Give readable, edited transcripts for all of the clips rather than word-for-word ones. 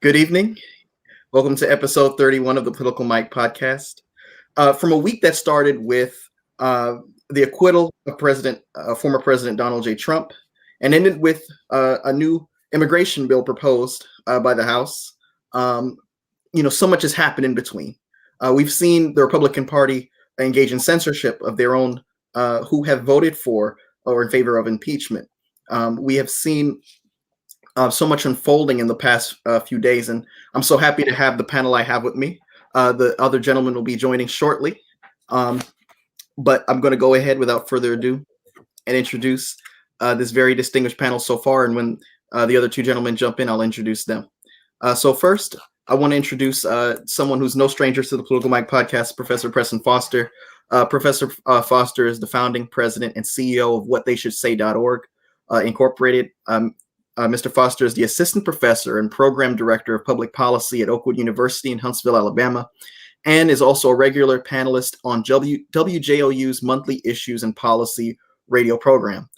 Good evening. Welcome to episode 31 of the Political Mike podcast. From a week that started with the acquittal of former President Donald J. Trump, and ended with a new immigration bill proposed by the House. So much has happened in between. We've seen the Republican Party engage in censorship of their own who have voted for or in favor of impeachment. We have seen so much unfolding in the past few days, and I'm so happy to have the panel I have with me. The other gentleman will be joining shortly, but I'm going to go ahead without further ado and introduce this very distinguished panel so far, and when the other two gentlemen jump in, I'll introduce them. So first, I want to introduce someone who's no stranger to the Political Mike podcast, Professor Preston Foster. Professor Foster is the founding president and CEO of WhatTheyShouldSay.org, Incorporated. Mr. Foster is the assistant professor and program director of public policy at Oakwood University in Huntsville, Alabama, and is also a regular panelist on WJOU's monthly issues and policy radio program.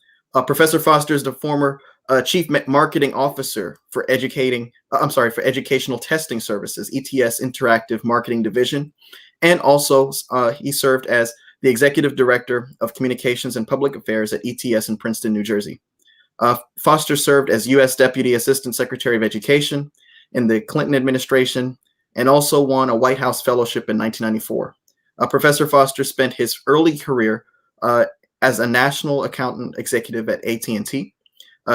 Professor Foster is the former chief marketing officer for Educational Testing Services, ETS Interactive Marketing Division, and also he served as the executive director of communications and public affairs at ETS in Princeton, New Jersey. Foster served as U.S. Deputy Assistant Secretary of Education in the Clinton administration and also won a White House Fellowship in 1994. Professor Foster spent his early career as a national accountant executive at AT&T.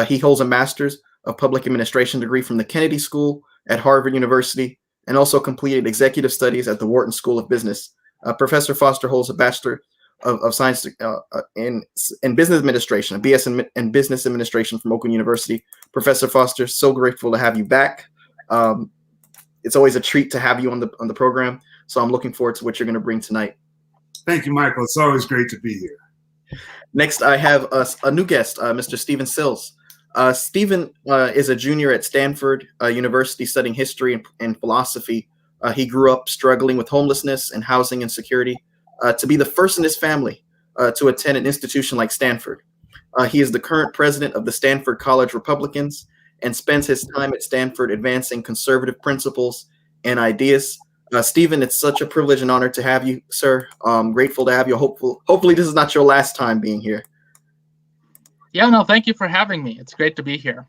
He holds a Master's of Public Administration degree from the Kennedy School at Harvard University and also completed executive studies at the Wharton School of Business. Professor Foster holds a Bachelor of Science in Business Administration, a BS in Business Administration from Oakland University. Professor Foster, so grateful to have you back. It's always a treat to have you on the program, so I'm looking forward to what you're going to bring tonight. Thank you, Michael. It's always great to be here. Next, I have a new guest, Mr. Stephen Sills. Stephen is a junior at Stanford University studying history and philosophy. He grew up struggling with homelessness and housing insecurity. To be the first in his family to attend an institution like Stanford. He is the current president of the Stanford College Republicans and spends his time at Stanford advancing conservative principles and ideas. Stephen, it's such a privilege and honor to have you, sir. Grateful to have you. Hopefully this is not your last time being here. Yeah, no, thank you for having me. It's great to be here.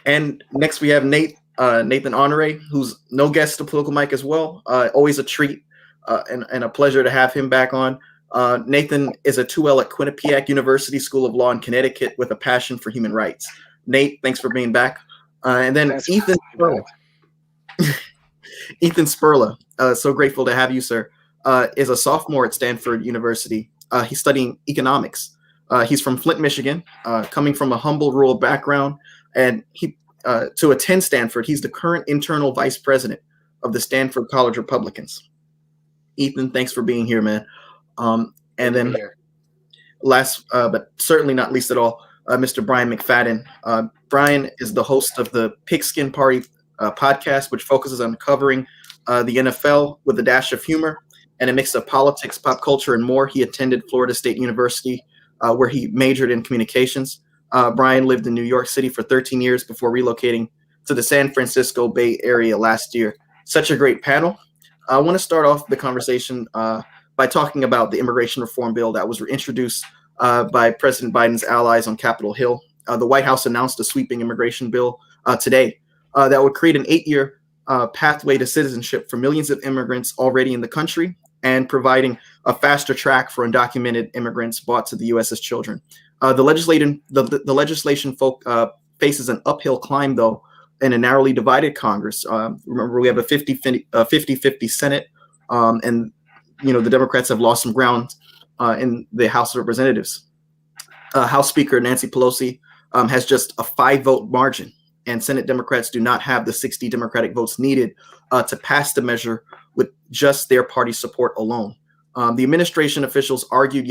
And next we have Nathan Honore, who's no guest to Political Mike as well. Always a treat. And a pleasure to have him back on. Nathan is a 2L at Quinnipiac University School of Law in Connecticut with a passion for human rights. Nate, thanks for being back. And then Ethan Spurla, so grateful to have you, sir, is a sophomore at Stanford University. He's studying economics. He's from Flint, Michigan, coming from a humble rural background. And to attend Stanford, he's the current internal vice president of the Stanford College Republicans. Ethan, thanks for being here, man. And then last, but certainly not least at all, Mr. Brian Mcfadden. Brian is the host of the Pigskin Party podcast, which focuses on covering the NFL with a dash of humor and a mix of politics, pop culture, and more. He attended Florida State University, where he majored in communications. Brian lived in New York City for 13 years before relocating to the San Francisco Bay Area last year. Such a great panel. I want to start off the conversation by talking about the immigration reform bill that was introduced by President Biden's allies on Capitol Hill. The White House announced a sweeping immigration bill today that would create an 8-year pathway to citizenship for millions of immigrants already in the country and providing a faster track for undocumented immigrants brought to the U.S. as children. The legislation faces an uphill climb, though, in a narrowly divided Congress. Remember, we have a 50-50 Senate, and the Democrats have lost some ground in the House of Representatives. House Speaker Nancy Pelosi has just a 5-vote margin, and Senate Democrats do not have the 60 Democratic votes needed to pass the measure with just their party support alone. The administration officials argued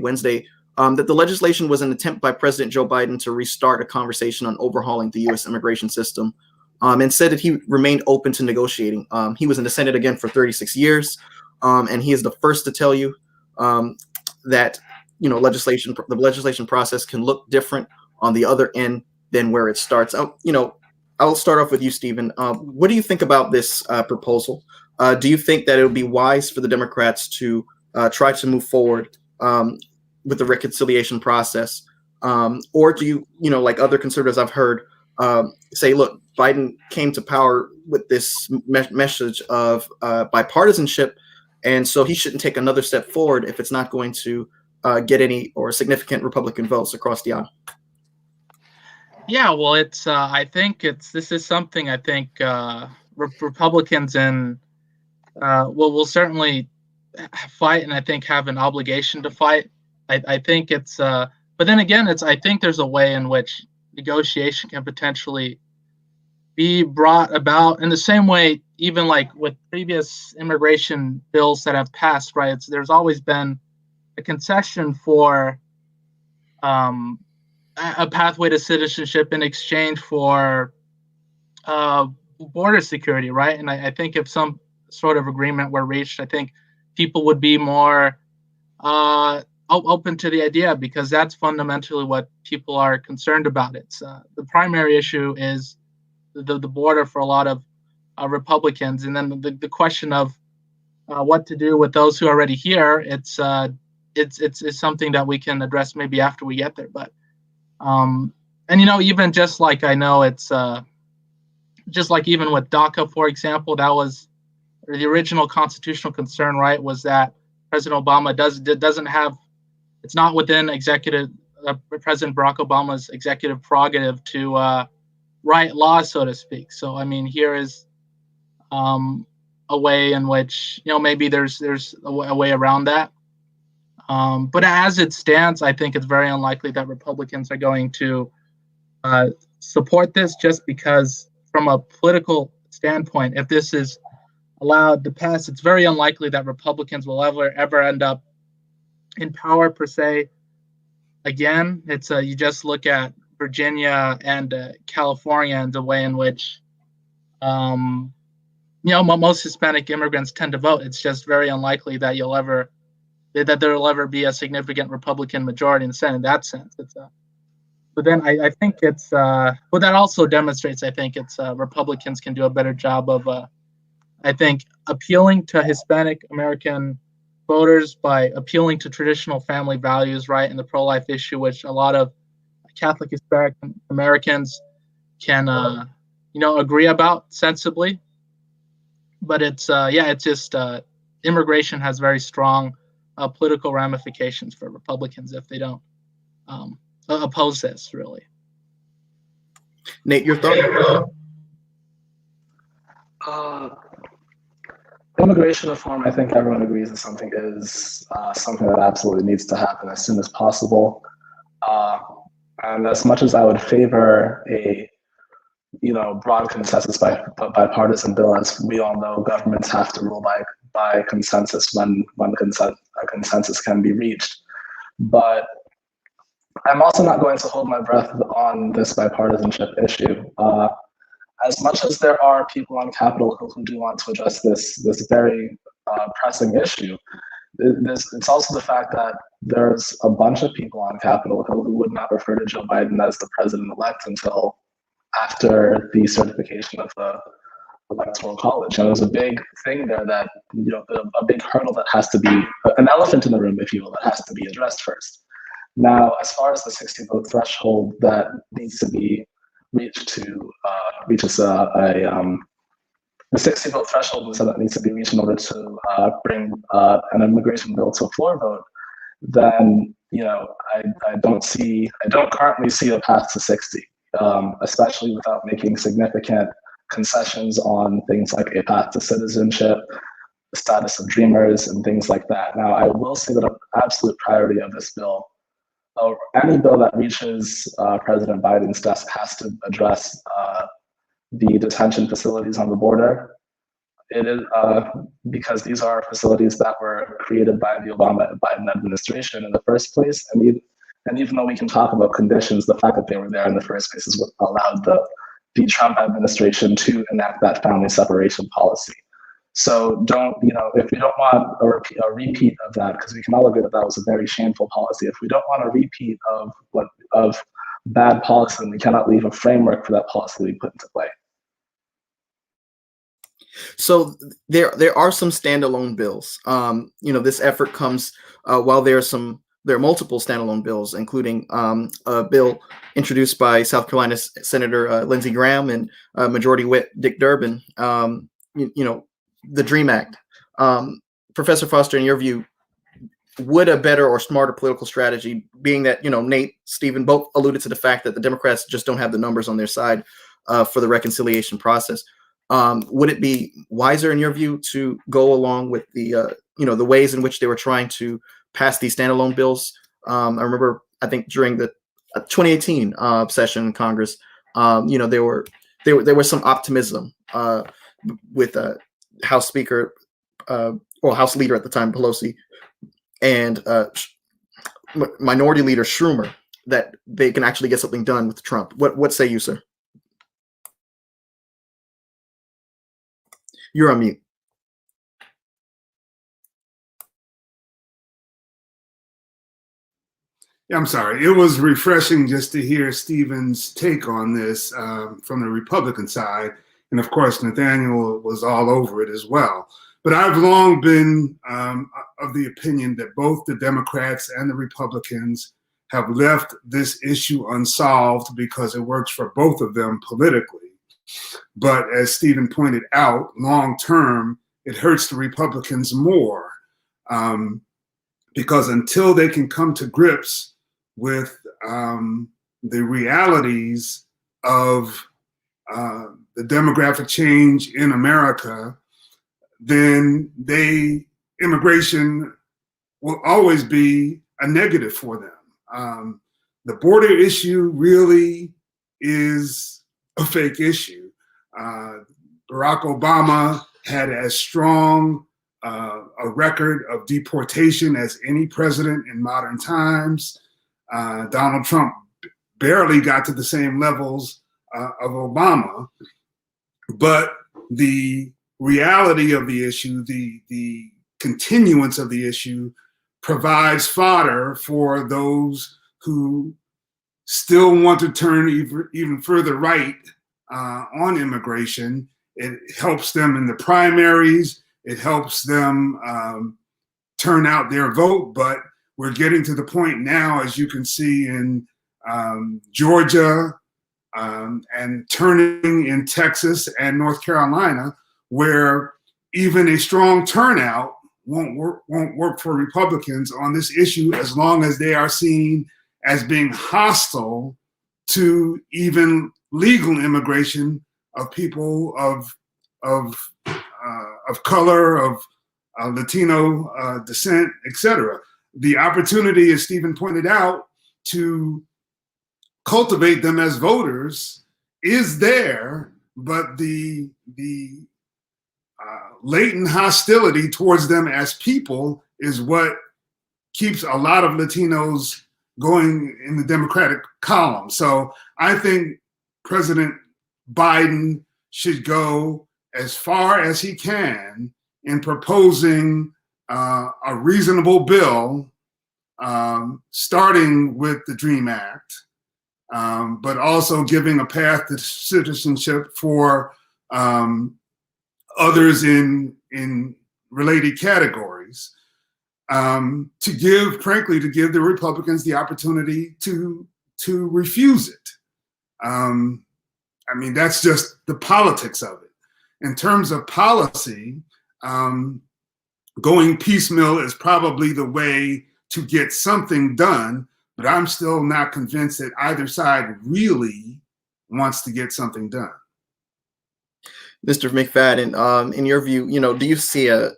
Wednesday, that the legislation was an attempt by President Joe Biden to restart a conversation on overhauling the U.S. immigration system, and said that he remained open to negotiating. He was in the Senate again for 36 years, and he is the first to tell you that the legislation process can look different on the other end than where it starts. I'll start off with you, Stephen. What do you think about this proposal? Do you think that it would be wise for the Democrats to try to move forward with the reconciliation process, or do you know, like other conservatives I've heard say, look, Biden came to power with this message of bipartisanship, and so he shouldn't take another step forward if it's not going to get any or significant Republican votes across the aisle? Yeah, well, it's I think this is something I think Republicans and will certainly fight, and I think have an obligation to fight. I think it's but then again, I think there's a way in which negotiation can potentially be brought about in the same way, even like with previous immigration bills that have passed, right? There's always been a concession for a pathway to citizenship in exchange for border security, right? And I think if some sort of agreement were reached, I think people would be more open to the idea, because that's fundamentally what people are concerned about. It's the primary issue is the border for a lot of Republicans, and then the question of what to do with those who are already here. It's something that we can address maybe after we get there, but. And even just like I know it's just like even with DACA, for example, that was the original constitutional concern, right? Was that President Obama doesn't have, it's not within President Barack Obama's executive prerogative to write laws, so to speak. So I mean, here is a way in which maybe there's a way around that. But as it stands, I think it's very unlikely that Republicans are going to support this, just because from a political standpoint, if this is allowed to pass, it's very unlikely that Republicans will ever end up in power per se. Again, it's you just look at Virginia and California and the way in which most Hispanic immigrants tend to vote. It's just very unlikely that there will ever be a significant Republican majority in the Senate in that sense. But then I think it's but that also demonstrates, I think it's Republicans can do a better job of I think appealing to Hispanic American voters by appealing to traditional family values, right, and the pro-life issue, which a lot of Catholic Hispanic Americans can agree about sensibly. But it's just immigration has very strong political ramifications for Republicans if they don't oppose this, really. Nate, your thought? Immigration reform, I think everyone agrees is something that absolutely needs to happen as soon as possible. And as much as I would favor a broad consensus bipartisan bill, as we all know, governments have to rule by consensus when a consensus can be reached. But I'm also not going to hold my breath on this bipartisanship issue. As much as there are people on Capitol Hill who do want to address this very pressing issue, it's also the fact that there's a bunch of people on Capitol Hill who would not refer to Joe Biden as the president-elect until after the certification of the Electoral College. And there's a big thing there that, a big hurdle that has to be, an elephant in the room, if you will, that has to be addressed first. Now, as far as the 60-vote threshold that needs to be reached the 60-vote threshold that needs to be reached in order to bring an immigration bill to a floor vote, then I don't currently see a path to 60, especially without making significant concessions on things like a path to citizenship, the status of dreamers, and things like that. Now, I will say that an absolute priority of this bill, or any bill that reaches President Biden's desk, has to address the detention facilities on the border. It is because these are facilities that were created by the Obama-Biden administration in the first place, and even though we can talk about conditions, the fact that they were there in the first place is what allowed the Trump administration to enact that family separation policy. So if we don't want a repeat of that, because we can all agree that that was a very shameful policy, if we don't want a repeat of bad policy, and we cannot leave a framework for that policy to be put into play. So there are some standalone bills. This effort comes while there are multiple standalone bills, including a bill introduced by South Carolina Senator Lindsey Graham and Majority Whip Dick Durbin. The DREAM Act. Professor Foster, in your view, would a better or smarter political strategy, being that Nate, Stephen both alluded to the fact that the Democrats just don't have the numbers on their side for the reconciliation process? Would it be wiser, in your view, to go along with the ways in which they were trying to pass these standalone bills? I remember, I think during the 2018 session in Congress, there was some optimism with House Speaker or House Leader at the time, Pelosi, and Minority Leader Schumer, that they can actually get something done with Trump. What say you, sir? You're on mute. Yeah, I'm sorry. It was refreshing just to hear Stephen's take on this from the Republican side. And of course, Nathaniel was all over it as well. But I've long been of the opinion that both the Democrats and the Republicans have left this issue unsolved because it works for both of them politically. But as Stephen pointed out, long term, it hurts the Republicans more because until they can come to grips with the realities of the demographic change in America, then immigration will always be a negative for them. The border issue really is a fake issue. Barack Obama had as strong a record of deportation as any president in modern times. Donald Trump barely got to the same levels of Obama, but the reality of the issue, the continuance of the issue, provides fodder for those who still want to turn even further right on immigration. It helps them in the primaries. It helps them turn out their vote. But we're getting to the point now, as you can see in Georgia and turning in Texas and North Carolina, where even a strong turnout won't work for Republicans on this issue as long as they are seen as being hostile to even legal immigration of people of color, of Latino descent, etc. The opportunity, as Stephen pointed out, to cultivate them as voters is there, but the latent hostility towards them as people is what keeps a lot of Latinos going in the Democratic column. So I think President Biden should go as far as he can in proposing a reasonable bill, starting with the DREAM Act, but also giving a path to citizenship for others in related categories, to give the Republicans the opportunity to refuse it. I mean, that's just the politics of it. In terms of policy, going piecemeal is probably the way to get something done, but I'm still not convinced that either side really wants to get something done. Mr. Mcfadden, in your view, do you see a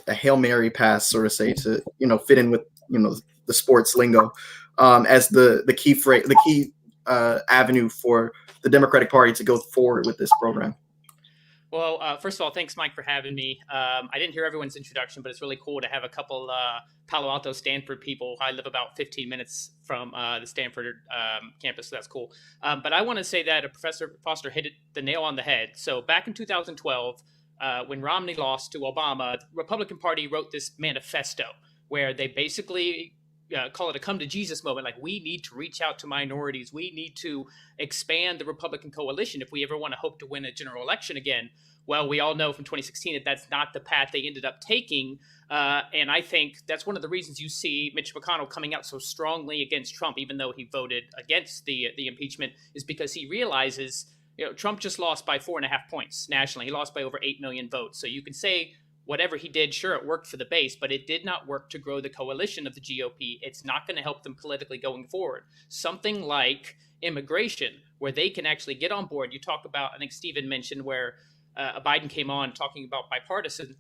Hail Mary pass, sort of say, to fit in with the sports lingo as the key avenue for the Democratic Party to go forward with this program? Well, first of all, thanks, Mike, for having me. I didn't hear everyone's introduction, but it's really cool to have a couple Palo Alto Stanford people. I live about 15 minutes from the Stanford campus, so that's cool. But I want to say that Professor Foster hit the nail on the head. So back in 2012, when Romney lost to Obama, the Republican Party wrote this manifesto where they basically call it a come to Jesus moment. Like, we need to reach out to minorities. We need to expand the Republican coalition if we ever want to hope to win a general election again. Well, we all know from 2016 that that's not the path they ended up taking. And I think that's one of the reasons you see Mitch McConnell coming out so strongly against Trump, even though he voted against the impeachment, is because he realizes, Trump just lost by 4.5 points nationally. He lost by over 8 million votes. So you can say whatever he did, sure, it worked for the base, but it did not work to grow the coalition of the GOP. It's not going to help them politically going forward. Something like immigration, where they can actually get on board. You talk about, I think Stephen mentioned where Biden came on talking about bipartisan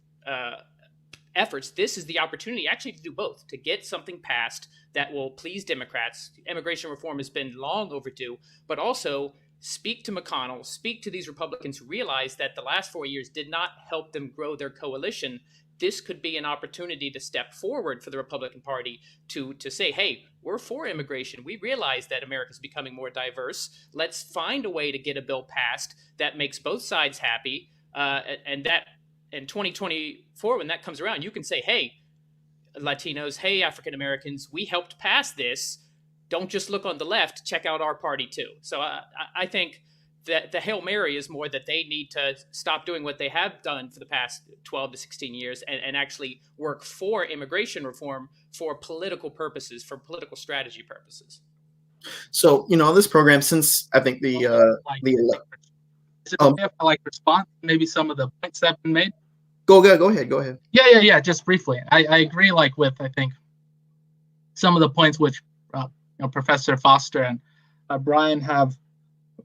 efforts. This is the opportunity actually to do both, to get something passed that will please Democrats. Immigration reform has been long overdue, but also speak to McConnell, speak to these Republicans who realize that the last 4 years did not help them grow their coalition. This could be an opportunity to step forward for the Republican Party to say, hey, we're for immigration. We realize that America is becoming more diverse. Let's find a way to get a bill passed that makes both sides happy. And that in 2024, when that comes around, you can say, hey, Latinos, hey, African Americans, we helped pass this. Don't just look on the left, check out our party too. So I think that the Hail Mary is more that they need to stop doing what they have done for the past 12 to 16 years and actually work for immigration reform for political purposes, for political strategy purposes. So, on this program, since I think Is it okay if I respond to maybe some of the points that have been made? Go ahead. Yeah. Just briefly, I agree. With I think some of the points which Professor Foster and Brian have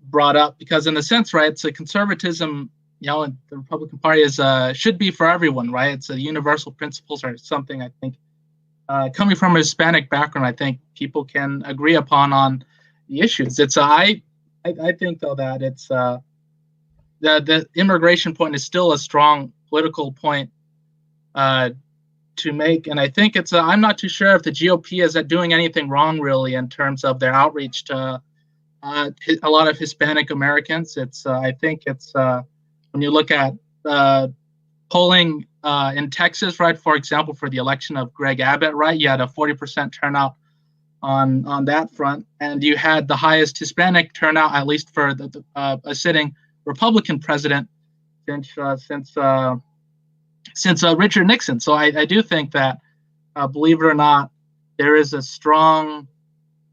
brought up, because in a sense, right, it's a conservatism. And the Republican Party is should be for everyone, right? It's a universal principles or something. I think coming from a Hispanic background, I think people can agree upon on the issues. It's I think though that it's the immigration point is still a strong political point to make, and I think it's I'm not too sure if the GOP is doing anything wrong really in terms of their outreach to a lot of Hispanic Americans. It's I think it's when you look at polling in Texas, right, for example, for the election of Greg Abbott, right, you had a 40% turnout on that front, and you had the highest Hispanic turnout, at least for a sitting Republican president since Richard Nixon. So I do think that, believe it or not, there is a strong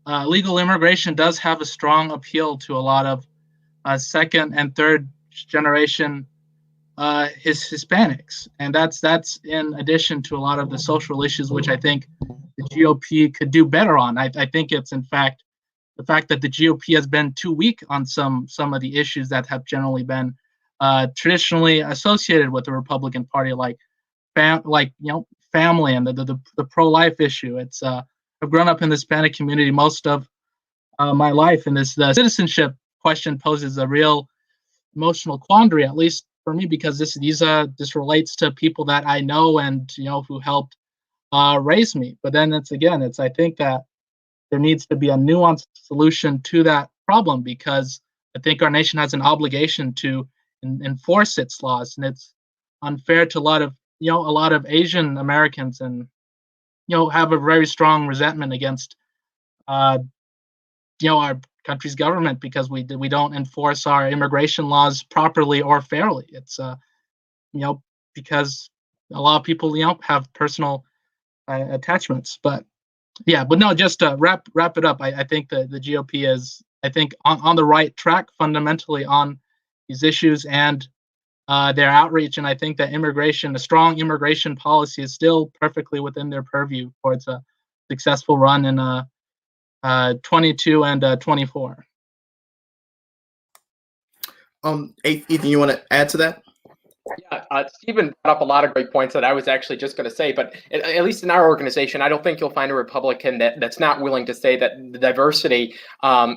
legal immigration does have a strong appeal to a lot of second and third generation Hispanics, and that's in addition to a lot of the social issues which I think the GOP could do better on. I think it's in fact the fact that the GOP has been too weak on some of the issues that have generally been traditionally associated with the Republican Party, like family and the pro-life issue. It's I've grown up in the Hispanic community most of my life, and the citizenship question poses a real emotional quandary, at least for me, because this relates to people that I know and who helped raise me. But then I think that there needs to be a nuanced solution to that problem, because I think our nation has an obligation to enforce its laws, and it's unfair to a lot of Asian Americans, and have a very strong resentment against our country's government because we don't enforce our immigration laws properly or fairly. It's because a lot of people have personal attachments. But no, just to wrap it up, I think the GOP is on the right track fundamentally on these issues and their outreach, and I think that a strong immigration policy is still perfectly within their purview towards a successful run in 22 and 24. Ethan, you want to add to that? Yeah, Stephen brought up a lot of great points that I was actually just going to say, but at least in our organization, I don't think you'll find a Republican that's not willing to say that the diversity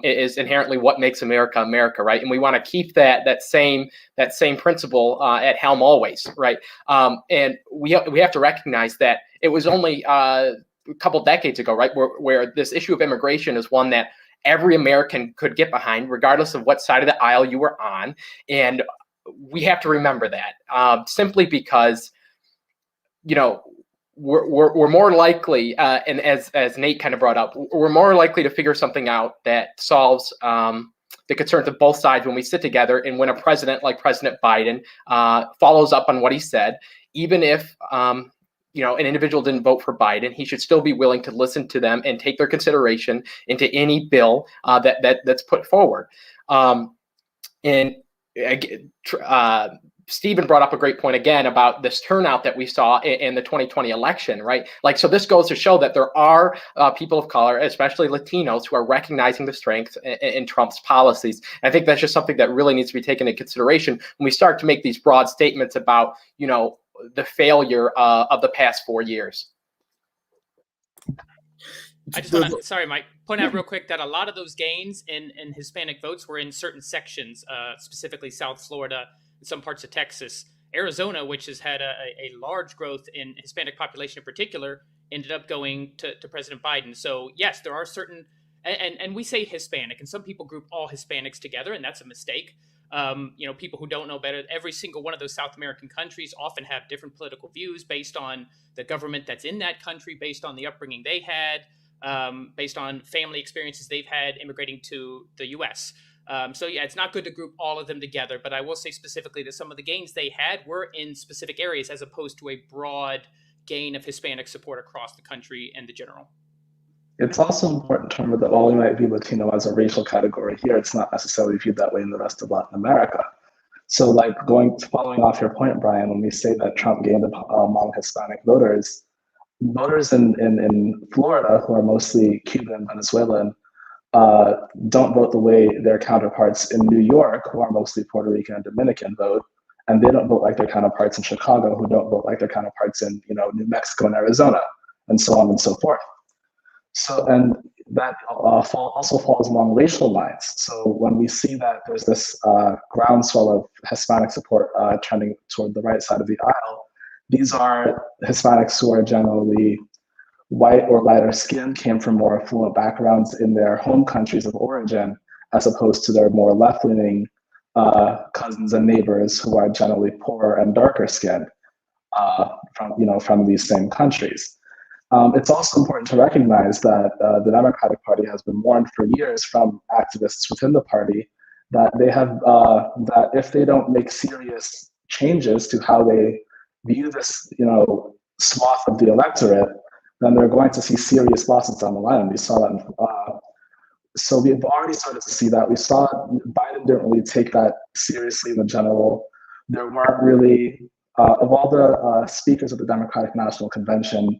is inherently what makes America America, right? And we want to keep that same principle at helm always, right? And we have to recognize that it was only a couple decades ago, right, where this issue of immigration is one that every American could get behind, regardless of what side of the aisle you were on, and we have to remember that simply because, we're more likely, and as Nate kind of brought up, we're more likely to figure something out that solves the concerns of both sides when we sit together. And when a president like President Biden follows up on what he said, even if an individual didn't vote for Biden, he should still be willing to listen to them and take their consideration into any bill that's put forward. And Stephen brought up a great point again about this turnout that we saw in the 2020 election, right? Like, so this goes to show that there are people of color, especially Latinos, who are recognizing the strength in Trump's policies. And I think that's just something that really needs to be taken into consideration when we start to make these broad statements about, the failure of the past 4 years. I just want to, sorry, Mike, point out real quick that a lot of those gains in Hispanic votes were in certain sections, specifically South Florida, and some parts of Texas. Arizona, which has had a large growth in Hispanic population in particular, ended up going to President Biden. So yes, there are certain, and we say Hispanic, and some people group all Hispanics together, and that's a mistake. People who don't know better, every single one of those South American countries often have different political views based on the government that's in that country, based on the upbringing they had, based on family experiences they've had immigrating to the U.S. So yeah, it's not good to group all of them together, but I will say specifically that some of the gains they had were in specific areas as opposed to a broad gain of Hispanic support across the country and the general. It's also important to remember that while we might view Latino as a racial category here, it's not necessarily viewed that way in the rest of Latin America. So following off your point, Brian, when we say that Trump gained among Hispanic voters in Florida, who are mostly Cuban, Venezuelan, don't vote the way their counterparts in New York, who are mostly Puerto Rican and Dominican, vote, and they don't vote like their counterparts in Chicago, who don't vote like their counterparts in New Mexico and Arizona, and so on and so forth. So, and that also falls along racial lines. So when we see that there's this groundswell of Hispanic support trending toward the right side of the aisle, these are Hispanics who are generally white or lighter skinned, came from more affluent backgrounds in their home countries of origin, as opposed to their more left-leaning cousins and neighbors who are generally poorer and darker skinned from these same countries. It's also important to recognize that the Democratic Party has been warned for years from activists within the party that they have that if they don't make serious changes to how they view this swath of the electorate, then they're going to see serious losses down the line. We saw that. So we've already started to see that. We saw Biden didn't really take that seriously in the general. There weren't really, of all the speakers of the Democratic National Convention,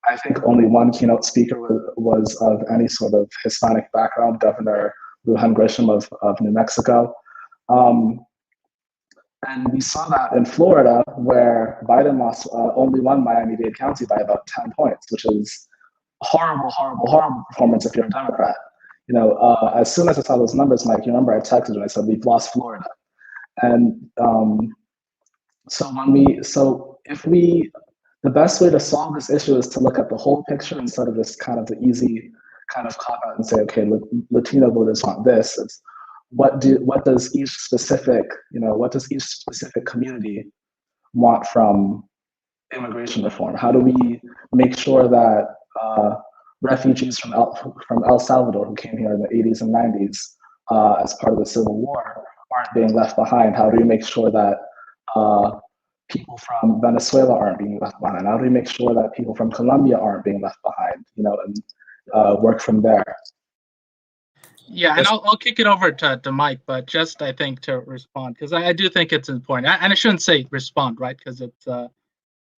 I think only one keynote speaker was of any sort of Hispanic background, Governor Lujan Grisham of New Mexico. And we saw that in Florida, where Biden lost only won Miami-Dade County by about 10 points, which is a horrible, horrible, horrible performance if you're a Democrat. As soon as I saw those numbers, Mike, you remember I texted you and I said, we've lost Florida. And the best way to solve this issue is to look at the whole picture instead of this kind of the easy kind of cop out and say, okay, Latino voters want this. It's what does each specific community want from immigration reform? How do we make sure that refugees from El Salvador who came here in the 80s and 90s as part of the Civil War aren't being left behind? How do we make sure that people from Venezuela aren't being left behind? How do we make sure that people from Colombia aren't being left behind? And work from there. Yeah, and I'll kick it over to Mike, but just I think to respond, because I do think it's important, and I shouldn't say respond, right? Because it's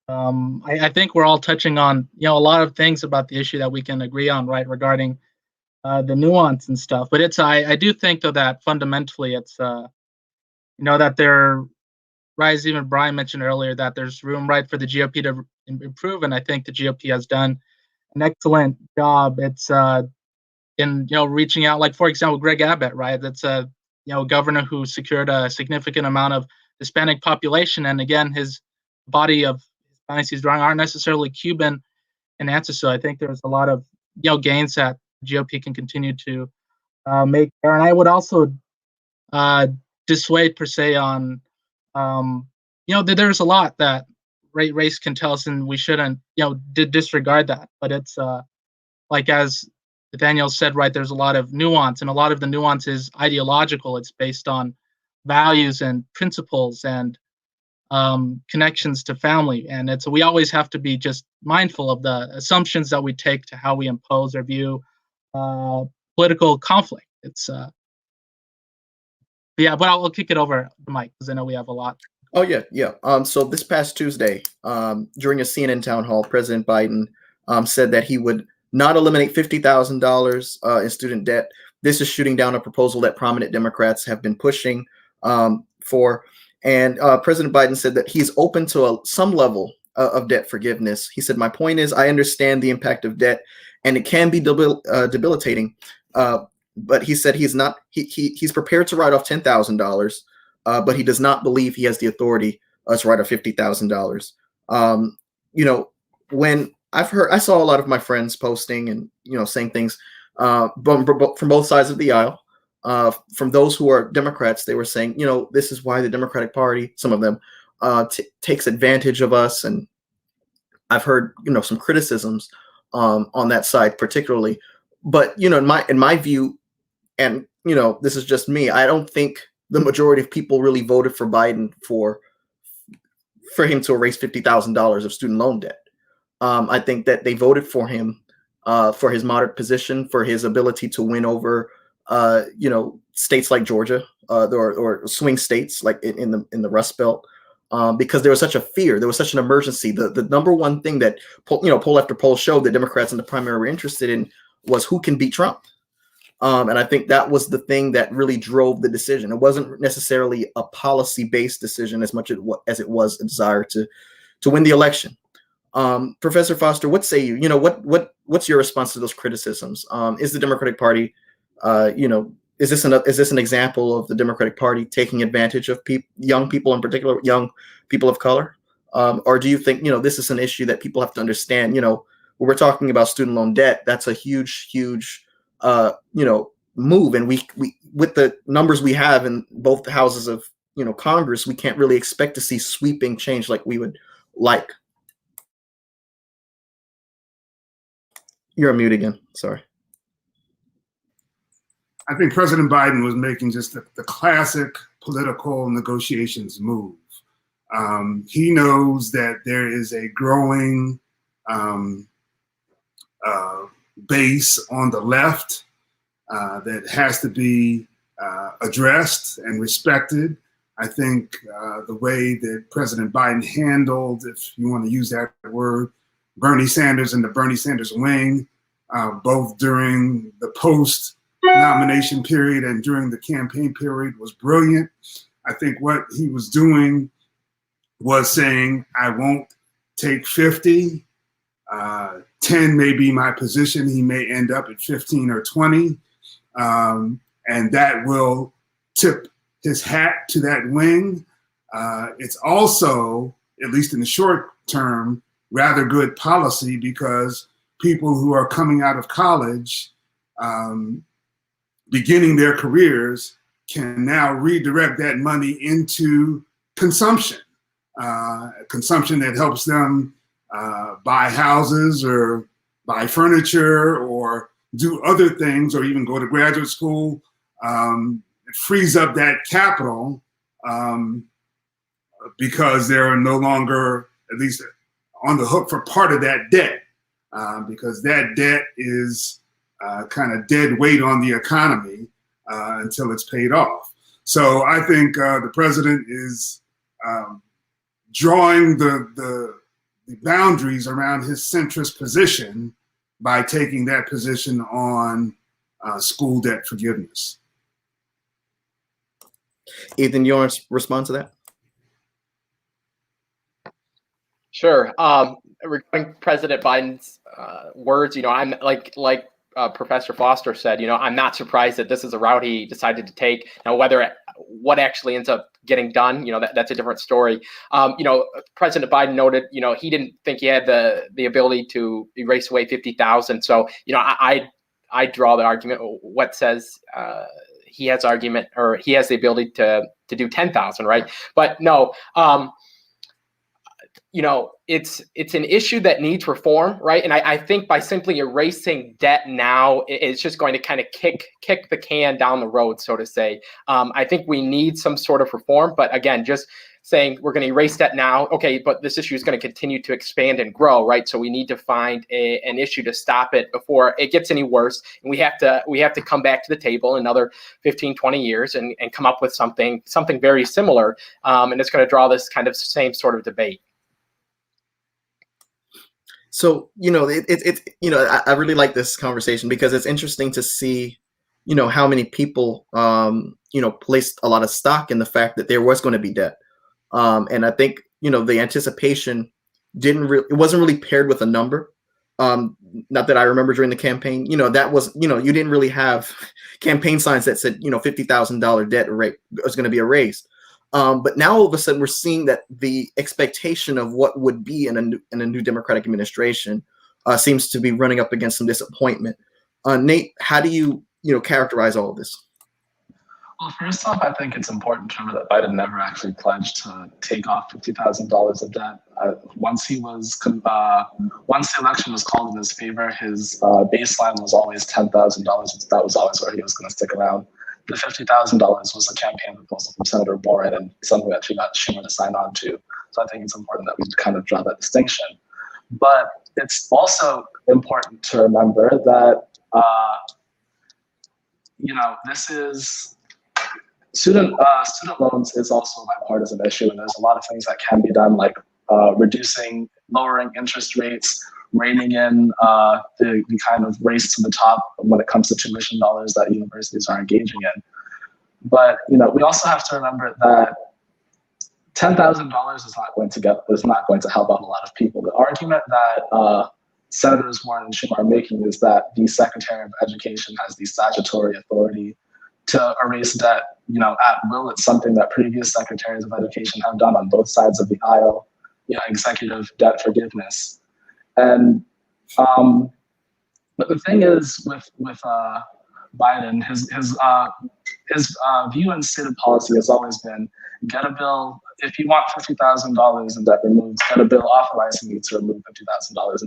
I think we're all touching on a lot of things about the issue that we can agree on, right, regarding the nuance and stuff. But it's I do think though that fundamentally it's that there, right, as even Brian mentioned earlier, that there's room, right, for the GOP to improve, and I think the GOP has done an excellent job. It's in reaching out, like for example Greg Abbott, right? That's a governor who secured a significant amount of Hispanic population, and again his body of Hispanics he's drawing aren't necessarily Cuban in answer. So I think there's a lot of gains that GOP can continue to make there. And I would also dissuade per se on there's a lot that race can tell us, and we shouldn't, disregard that. But it's like as Daniel said, right, there's a lot of nuance, and a lot of the nuance is ideological. It's based on values and principles and connections to family, and we always have to be just mindful of the assumptions that we take to how we impose or view political conflict. It's but I'll kick it over to Mike because I know we have a lot. Oh yeah. So this past Tuesday, during a CNN town hall, President Biden said that he would not eliminate $50,000 in student debt. This is shooting down a proposal that prominent Democrats have been pushing for. And President Biden said that he's open to some level of debt forgiveness. He said, "My point is, I understand the impact of debt, and it can be debilitating. But he said he's prepared to write off $10,000, but he does not believe he has the authority to write off $50,000. When I saw a lot of my friends posting and saying things from both sides of the aisle. From those who are Democrats, they were saying, this is why the Democratic Party, some of them, takes advantage of us. And I've heard, some criticisms on that side particularly. But, in my view, and, this is just me, I don't think the majority of people really voted for Biden for him to erase $50,000 of student loan debt. I think that they voted for him for his moderate position, for his ability to win over states like Georgia or swing states like in the Rust Belt, because there was such a fear, there was such an emergency. The number one thing that poll after poll showed that Democrats in the primary were interested in was who can beat Trump. And I think that was the thing that really drove the decision. It wasn't necessarily a policy-based decision as much as it was a desire to win the election. Professor Foster, what say you? What's your response to those criticisms? Is the Democratic Party, is this an example of the Democratic Party taking advantage of young people, in particular young people of color, or do you think this is an issue that people have to understand? When we're talking about student loan debt, that's a huge move, and we with the numbers we have in both the houses of Congress, we can't really expect to see sweeping change like we would like. You're on mute again. Sorry. I think President Biden was making just the classic political negotiations move. He knows that there is a growing base on the left that has to be addressed and respected. I think the way that President Biden handled, if you want to use that word, Bernie Sanders and the Bernie Sanders wing, both during the post-nomination period and during the campaign period, was brilliant. I think what he was doing was saying, I won't take 50, 10 may be my position. He may end up at 15 or 20, and that will tip his hat to that wing. It's also, at least in the short term, rather good policy, because people who are coming out of college, beginning their careers, can now redirect that money into consumption that helps them buy houses or buy furniture or do other things, or even go to graduate school. It frees up that capital because they're no longer, at least, on the hook for part of that debt, because that debt is kind of dead weight on the economy until it's paid off. So I think the president is drawing the boundaries around his centrist position by taking that position on school debt forgiveness. Ethan, you want to respond to that? Sure. Regarding President Biden's words, I'm like Professor Foster said, I'm not surprised that this is a route he decided to take. Now, what actually ends up getting done, that's a different story. President Biden noted, he didn't think he had the ability to erase away 50,000. So, I draw the argument. What says he has argument, or he has the ability to do 10,000, right? But no. it's an issue that needs reform, right? And I think by simply erasing debt now, it's just going to kind of kick the can down the road, so to say. I think we need some sort of reform, but again, just saying we're going to erase debt now, okay, but this issue is going to continue to expand and grow, right? So we need to find an issue to stop it before it gets any worse. And we have to come back to the table another 15, 20 years and come up with something very similar. And it's going to draw this kind of same sort of debate. So, I really like this conversation because it's interesting to see, how many people, placed a lot of stock in the fact that there was going to be debt. And I think, the anticipation it wasn't really paired with a number. Not that I remember during the campaign, that was, you didn't really have campaign signs that said, $50,000 debt rate was going to be erased. But now all of a sudden we're seeing that the expectation of what would be in a new Democratic administration seems to be running up against some disappointment. Nate, how do you characterize all of this? Well, first off, I think it's important to remember that Biden never actually pledged to take off $50,000 of debt. Once the election was called in his favor, his baseline was always $10,000. That was always where he was going to stick around. The $50,000 was a campaign proposal from Senator Warren and something that she got Schumer to sign on to. So I think it's important that we kind of draw that distinction. But it's also important to remember that, this is student loans is also a bipartisan issue, and there's a lot of things that can be done, like lowering interest rates, reining in the kind of race to the top when it comes to tuition dollars that universities are engaging in. But we also have to remember that $10,000 is not going to help out a lot of people. The argument that Senators Warren and Schumer are making is that the Secretary of Education has the statutory authority to erase debt, at will. It's something that previous secretaries of education have done on both sides of the aisle, executive debt forgiveness. And but the thing is with Biden, his view in stated policy has always been, get a bill, if you want $50,000 in debt removed, get a bill authorizing you to remove $50,000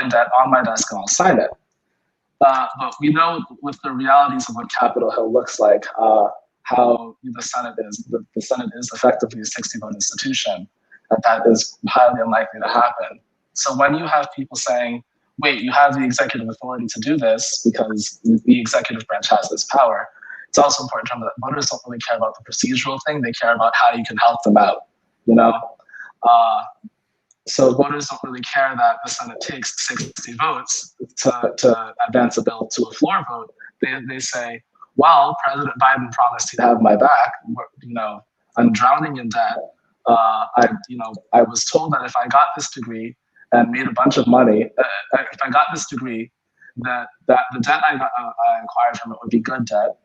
in debt on my desk and I'll sign it. But we know with the realities of what Capitol Hill looks like, how the Senate is. The Senate is effectively a 60-vote institution, and that is highly unlikely to happen. So when you have people saying, wait, you have the executive authority to do this because the executive branch has this power, it's also important to remember that voters don't really care about the procedural thing. They care about how you can help them out, So voters don't really care that the Senate takes 60 votes to advance a bill to a floor vote. They say, well, President Biden promised he'd have my back. I'm drowning in debt. I was told that if I got this degree and made a bunch of money, if I got this degree, that the debt I acquired from it would be good debt,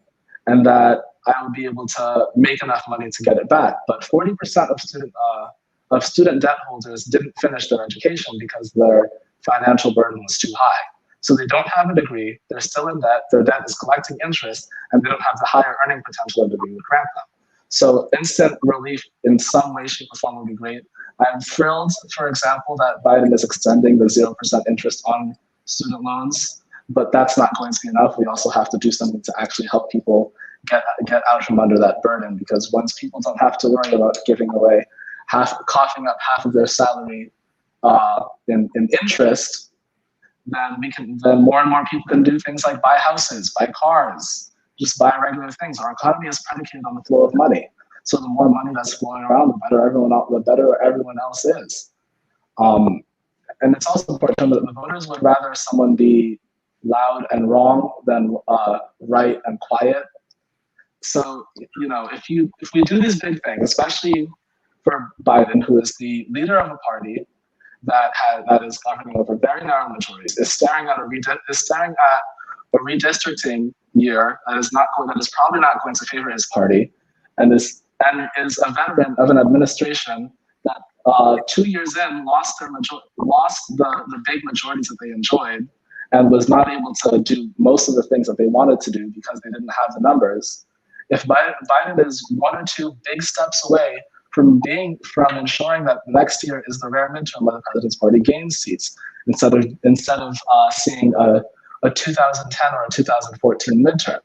and that I would be able to make enough money to get it back. But 40% of student debt holders didn't finish their education because their financial burden was too high. So they don't have a degree, they're still in debt, their debt is collecting interest, and they don't have the higher earning potential a degree would grant them. So instant relief in some way, shape, or form would be great. I'm thrilled, for example, that Biden is extending the 0% interest on student loans, but that's not going to be enough. We also have to do something to actually help people get out from under that burden, because once people don't have to worry about giving away coughing up half of their salary in interest, then more and more people can do things like buy houses, buy cars, just buy regular things. Our economy is predicated on the flow of money. So the more money that's flowing around, the better everyone else is. And it's also important to know that the voters would rather someone be loud and wrong than right and quiet. So, if we do these big things, especially for Biden, who is the leader of a party that is governing over very narrow majorities, is staring at a redistricting year that is probably not going to favor his party, and is a veteran of an administration that 2 years in lost the big majorities that they enjoyed, and was not able to do most of the things that they wanted to do because they didn't have the numbers. If Biden is 1 or 2 big steps away from ensuring that next year is the rare midterm where the president's party gains seats instead of seeing a 2010 or a 2014 midterm.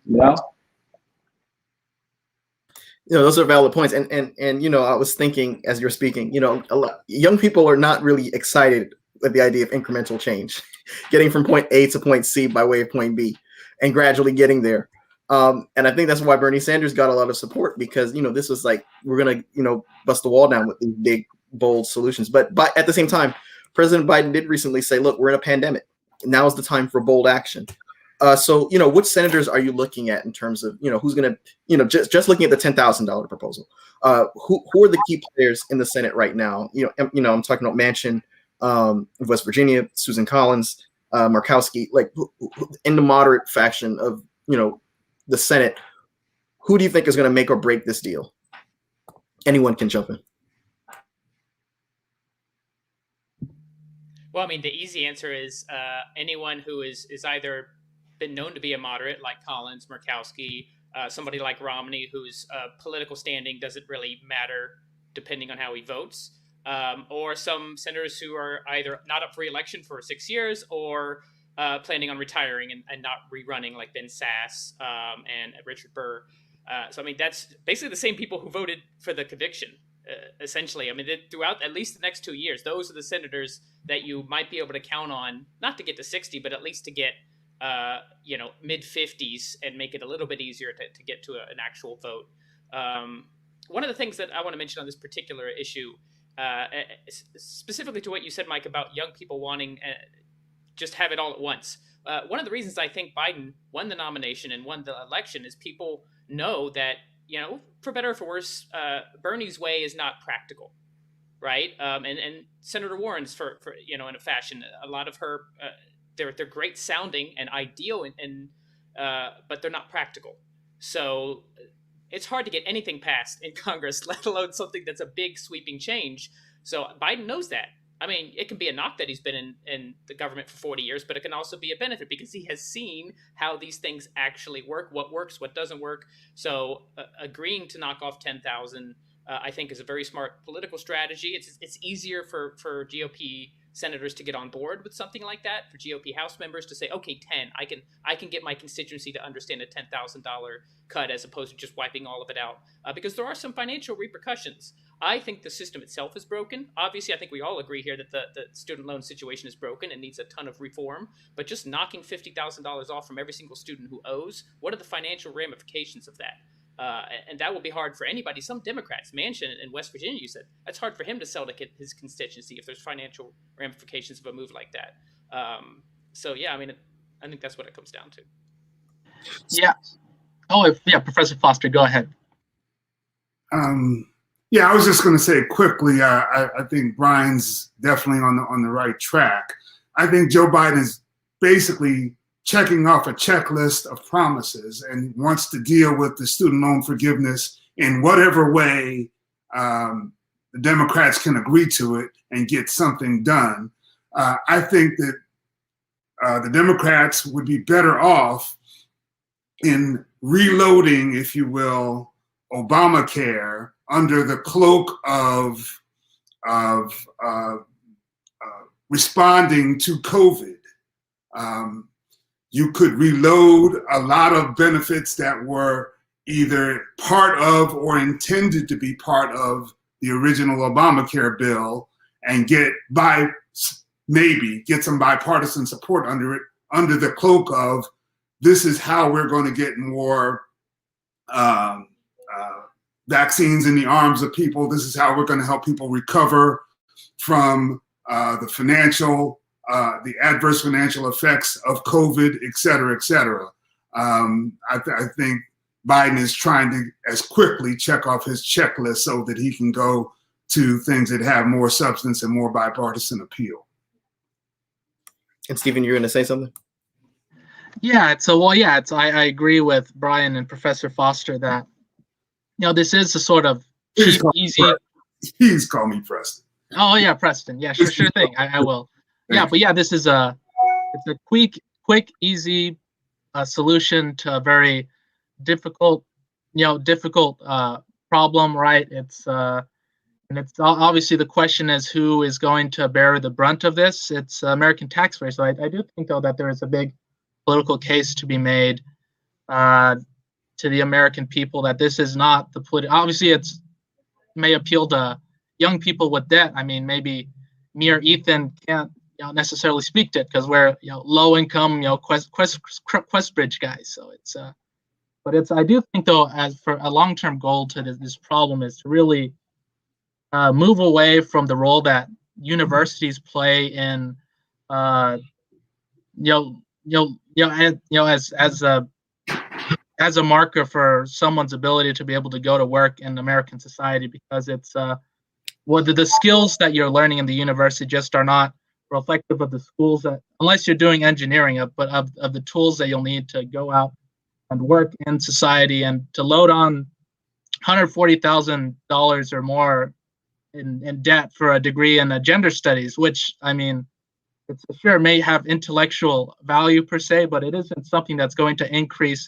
Those are valid points. And I was thinking as you're speaking, young people are not really excited with the idea of incremental change, getting from point A to point C by way of point B and gradually getting there. And I think that's why Bernie Sanders got a lot of support, because, this was like, we're going to, bust the wall down with these big, bold solutions. But at the same time, President Biden did recently say, look, we're in a pandemic. Now is the time for bold action. So, which senators are you looking at in terms of, who's going to, just looking at the $10,000 proposal? Who are the key players in the Senate right now? I'm talking about Manchin, West Virginia, Susan Collins, Murkowski, like in the moderate faction of, the Senate. Who do you think is going to make or break this deal? Anyone can jump in. Well, I mean, the easy answer is anyone who is either been known to be a moderate, like Collins, Murkowski, somebody like Romney, whose political standing doesn't really matter depending on how he votes, or some senators who are either not up for re-election for 6 years or planning on retiring and not rerunning, like Ben Sass and Richard Burr. So, I mean, that's basically the same people who voted for the conviction, essentially. I mean, throughout at least the next 2 years, those are the senators that you might be able to count on, not to get to 60, but at least to get, mid-50s and make it a little bit easier to get to an actual vote. One of the things that I want to mention on this particular issue, specifically to what you said, Mike, about young people wanting just have it all at once. One of the reasons I think Biden won the nomination and won the election is people know that, for better or for worse, Bernie's way is not practical, right? And Senator Warren's for in a fashion, a lot of her, they're great sounding and ideal, but they're not practical. So it's hard to get anything passed in Congress, let alone something that's a big sweeping change. So Biden knows that. I mean, it can be a knock that he's been in the government for 40 years, but it can also be a benefit because he has seen how these things actually work, what works, what doesn't work. So agreeing to knock off 10,000, I think, is a very smart political strategy. It's easier for GOP senators to get on board with something like that, for GOP House members to say, okay, 10, I can get my constituency to understand a $10,000 cut as opposed to just wiping all of it out, because there are some financial repercussions. I think the system itself is broken. Obviously, I think we all agree here that the student loan situation is broken and needs a ton of reform, but just knocking $50,000 off from every single student who owes, what are the financial ramifications of that? And that will be hard for anybody. Some Democrats, Manchin in West Virginia, you said, that's hard for him to sell to his constituency if there's financial ramifications of a move like that. So, yeah, I mean, I think that's what it comes down to. Yeah. Professor Foster, go ahead. Yeah, I was just going to say quickly, I think Brian's definitely on the right track. I think Joe Biden is basically checking off a checklist of promises and wants to deal with the student loan forgiveness in whatever way the Democrats can agree to it and get something done. I think that the Democrats would be better off in reloading, if you will, Obamacare under the cloak of responding to COVID. You could reload a lot of benefits that were either part of or intended to be part of the original Obamacare bill and get some bipartisan support under it, under the cloak of this is how we're going to get more vaccines in the arms of people. This is how we're going to help people recover from the adverse financial effects of COVID, et cetera, et cetera. I think Biden is trying to as quickly check off his checklist so that he can go to things that have more substance and more bipartisan appeal. And Stephen, you're going to say something? Yeah. I agree with Brian and Professor Foster that, this is a sort of cheap, easy. Please call me Preston. Oh yeah, Preston. Yeah, sure thing. I will. Yeah, but yeah, this is it's a quick, easy solution to a very difficult problem, right? It's And it's obviously the question is who is going to bear the brunt of this. It's American taxpayers. So I do think, though, that there is a big political case to be made to the American people that this is not the obviously it's may appeal to young people with debt. I mean, maybe me or Ethan can't necessarily speak to it because we're low income Questbridge guys. So it's but it's I do think, though, as for a long-term goal to this problem is to really move away from the role that universities play in as a marker for someone's ability to be able to go to work in American society, because it's the skills that you're learning in the university just are not reflective of the schools that, unless you're doing engineering, but of the tools that you'll need to go out and work in society, and to load on $140,000 or more in debt for a degree in gender studies, which, I mean, it's sure may have intellectual value per se, but it isn't something that's going to increase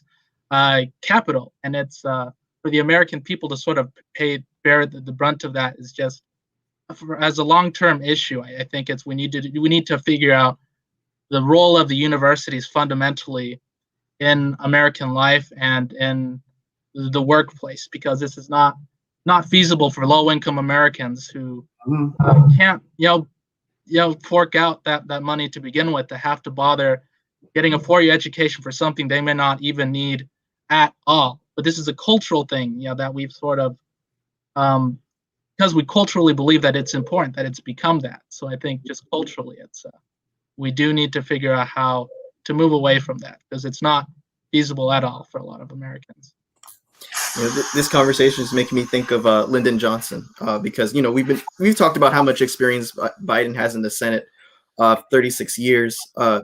capital. And it's for the American people to sort of bear the brunt of that is just as a long-term issue. I think we need to figure out the role of the universities fundamentally in American life and in the workplace, because this is not feasible for low-income Americans who can't fork out that money to begin with, to have to bother getting a 4-year education for something they may not even need at all. But this is a cultural thing, that we've sort of because we culturally believe that it's important, that it's become that. So I think just culturally, it's we do need to figure out how to move away from that, because it's not feasible at all for a lot of Americans. This conversation is making me think of Lyndon Johnson, because we've talked about how much experience Biden has in the Senate, 36 years. I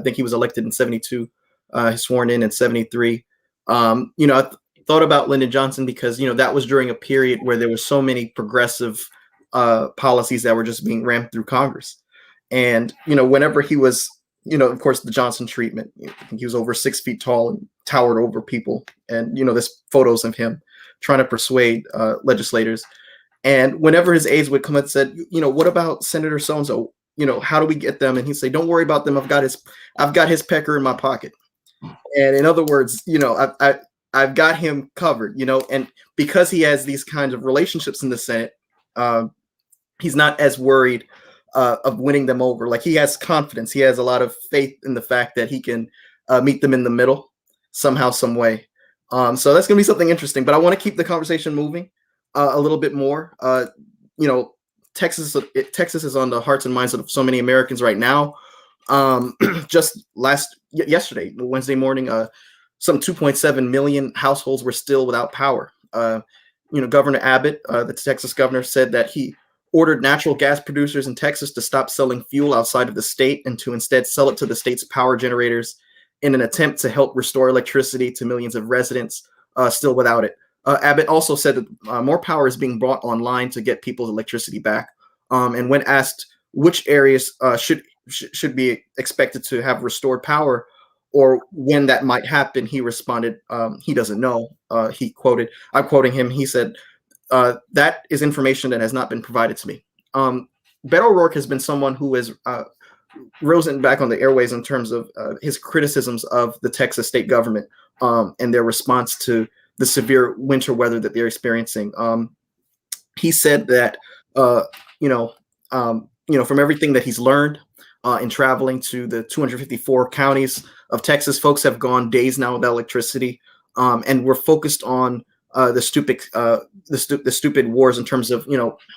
think he was elected in 72, sworn in 73. I thought about Lyndon Johnson because that was during a period where there were so many progressive policies that were just being rammed through Congress, and whenever he was. Of course, the Johnson treatment. I think he was over 6 feet tall and towered over people. And, there's photos of him trying to persuade legislators. And whenever his aides would come and said, what about Senator so-and-so? How do we get them? And he'd say, don't worry about them. I've got his pecker in my pocket. And in other words, I've got him covered, and because he has these kinds of relationships in the Senate, he's not as worried of winning them over. Like, he has confidence. He has a lot of faith in the fact that he can meet them in the middle somehow, some way. So that's going to be something interesting. But I want to keep the conversation moving a little bit more. Texas is on the hearts and minds of so many Americans right now. Just yesterday, Wednesday morning, some 2.7 million households were still without power. Governor Abbott, the Texas governor, said that he ordered natural gas producers in Texas to stop selling fuel outside of the state and to instead sell it to the state's power generators in an attempt to help restore electricity to millions of residents still without it. Abbott also said that more power is being brought online to get people's electricity back. And when asked which areas should be expected to have restored power or when that might happen, he responded, he doesn't know. I'm quoting him, he said, that is information that has not been provided to me. Beto O'Rourke has been someone who has risen back on the airways in terms of his criticisms of the Texas state government and their response to the severe winter weather that they're experiencing. He said that, from everything that he's learned in traveling to the 254 counties of Texas, folks have gone days now without electricity, and we're focused on the stupid wars in terms of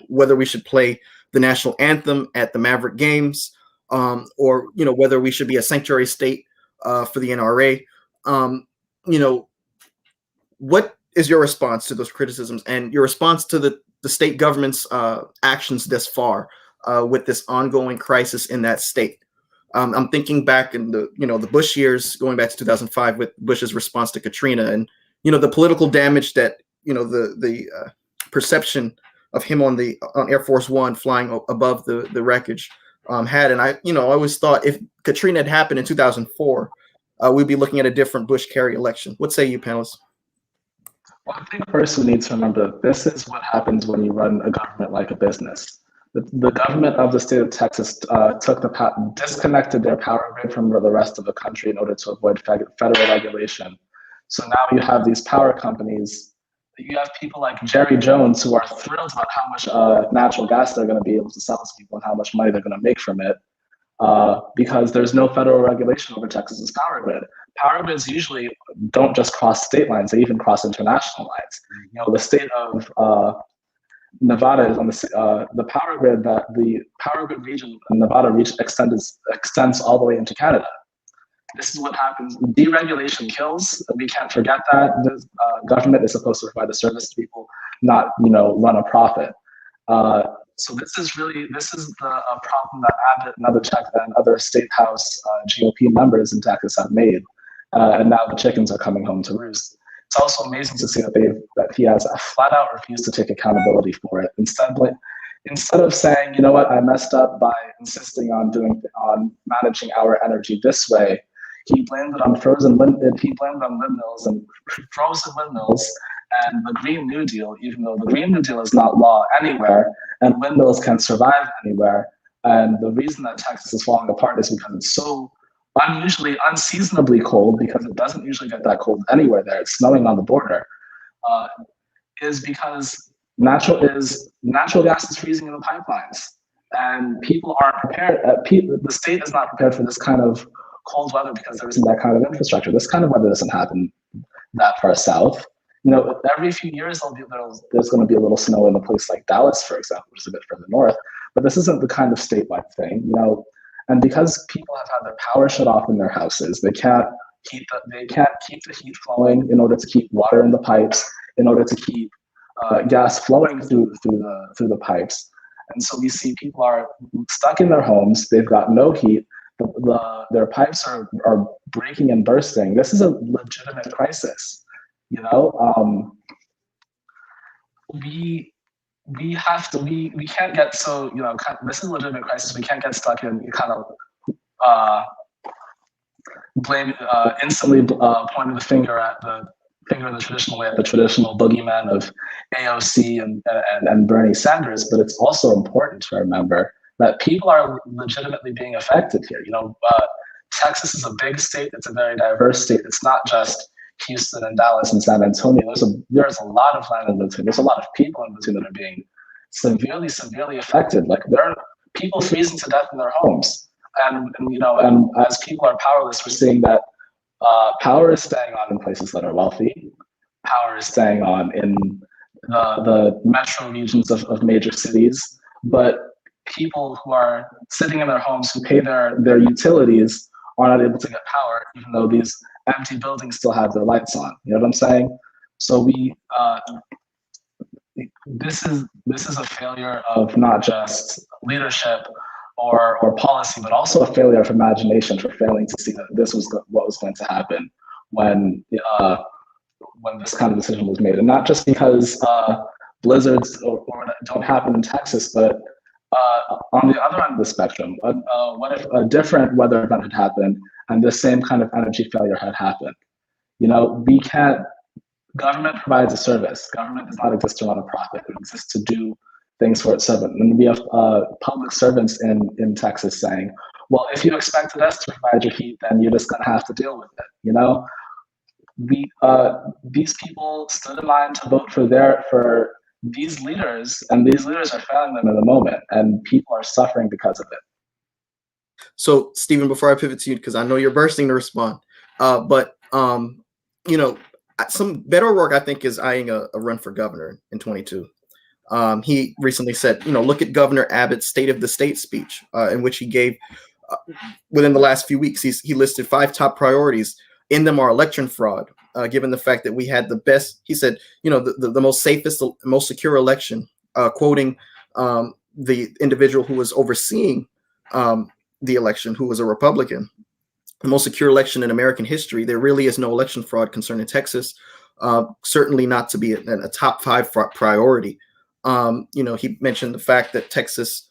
whether we should play the national anthem at the Maverick games, or whether we should be a sanctuary state for the NRA. What is your response to those criticisms and your response to the state government's actions thus far with this ongoing crisis in that state? I'm thinking back in the Bush years, going back to 2005 with Bush's response to Katrina, and the political damage that the perception of him on Air Force One flying above the wreckage had. And I always thought if Katrina had happened in 2004, we'd be looking at a different Bush-Kerry election. What say you, panelists? One thing first we need to remember that this is what happens when you run a government like a business. The government of the state of Texas disconnected their power grid from the rest of the country in order to avoid federal regulation. So now you have these power companies. You have people like Jerry Jones who are thrilled about how much natural gas they're going to be able to sell to people and how much money they're going to make from it, because there's no federal regulation over Texas's power grid. Power grids usually don't just cross state lines; they even cross international lines. You know, the state of Nevada is on the power grid that the power grid region in Nevada extends all the way into Canada. This is what happens. Deregulation kills. We can't forget that. The government is supposed to provide a service to people, not run a profit. So this is the problem that Abbott and other state house GOP members in Texas have made, and now the chickens are coming home to roost. It's also amazing to see that he has flat out refused to take accountability for it. Instead of saying, you know what, I messed up by insisting on managing our energy this way, he blamed it on windmills and frozen windmills and the Green New Deal, even though the Green New Deal is not law anywhere and windmills can survive anywhere. And the reason that Texas is falling apart is because it's so unusually unseasonably cold, because it doesn't usually get that cold anywhere there. It's snowing on the border, is because natural gas is freezing in the pipelines, and people aren't prepared. The state is not prepared for this kind of cold weather because there isn't that kind of infrastructure. This kind of weather doesn't happen that far south. Every few years there's going to be a little snow in a place like Dallas, for example, which is a bit further north. But this isn't the kind of statewide thing, And because people have had their power shut off in their houses, they can't keep the heat flowing in order to keep water in the pipes, in order to keep gas flowing through the pipes. And so we see people are stuck in their homes. They've got no heat. Their pipes are breaking and bursting. This is a legitimate crisis. We can't get so this is a legitimate crisis. We can't get stuck in instantly pointing the finger in the traditional way at the traditional boogeyman of AOC and Bernie Sanders. But it's also important to remember that people are legitimately being affected here. Texas is a big state. It's a very diverse state. It's not just Houston and Dallas and San Antonio. There's a lot of land in between. There's a lot of people in between that are being severely affected. Like, there are people freezing to death in their homes, and as people are powerless, we're seeing that power is staying on in places that are wealthy. Power is staying on in the metro regions of major cities, but people who are sitting in their homes, who pay their utilities, are not able to get power, even though these empty buildings still have their lights on. You know what I'm saying? So this is a failure of not just leadership or policy, but also a failure of imagination for failing to see that this was what was going to happen when this kind of decision was made. And not just because blizzards don't happen in Texas, but on the other end of the spectrum, what if a different weather event had happened and the same kind of energy failure had happened? We can't. Government provides a service. Government does not exist to run a profit. It exists to do things for its servant. And we have public servants in Texas saying, well, if you expected us to provide your heat, then you're just going to have to deal with it. These people stood in line to vote for these leaders, and these leaders are failing them in the moment, and people are suffering because of it. So, Stephen, before I pivot to you, because I know you're bursting to respond, but some Beto O'Rourke, I think, is eyeing a run for governor in 22. He recently said, look at Governor Abbott's State of the State speech, in which he gave, within the last few weeks, he listed 5 top priorities. In them are election fraud, given the fact that we had the best, he said, the most safest, most secure election, quoting the individual who was overseeing the election, who was a Republican. The most secure election in American history. There really is no election fraud concerning Texas, certainly not to be a top 5 priority. He mentioned the fact that Texas,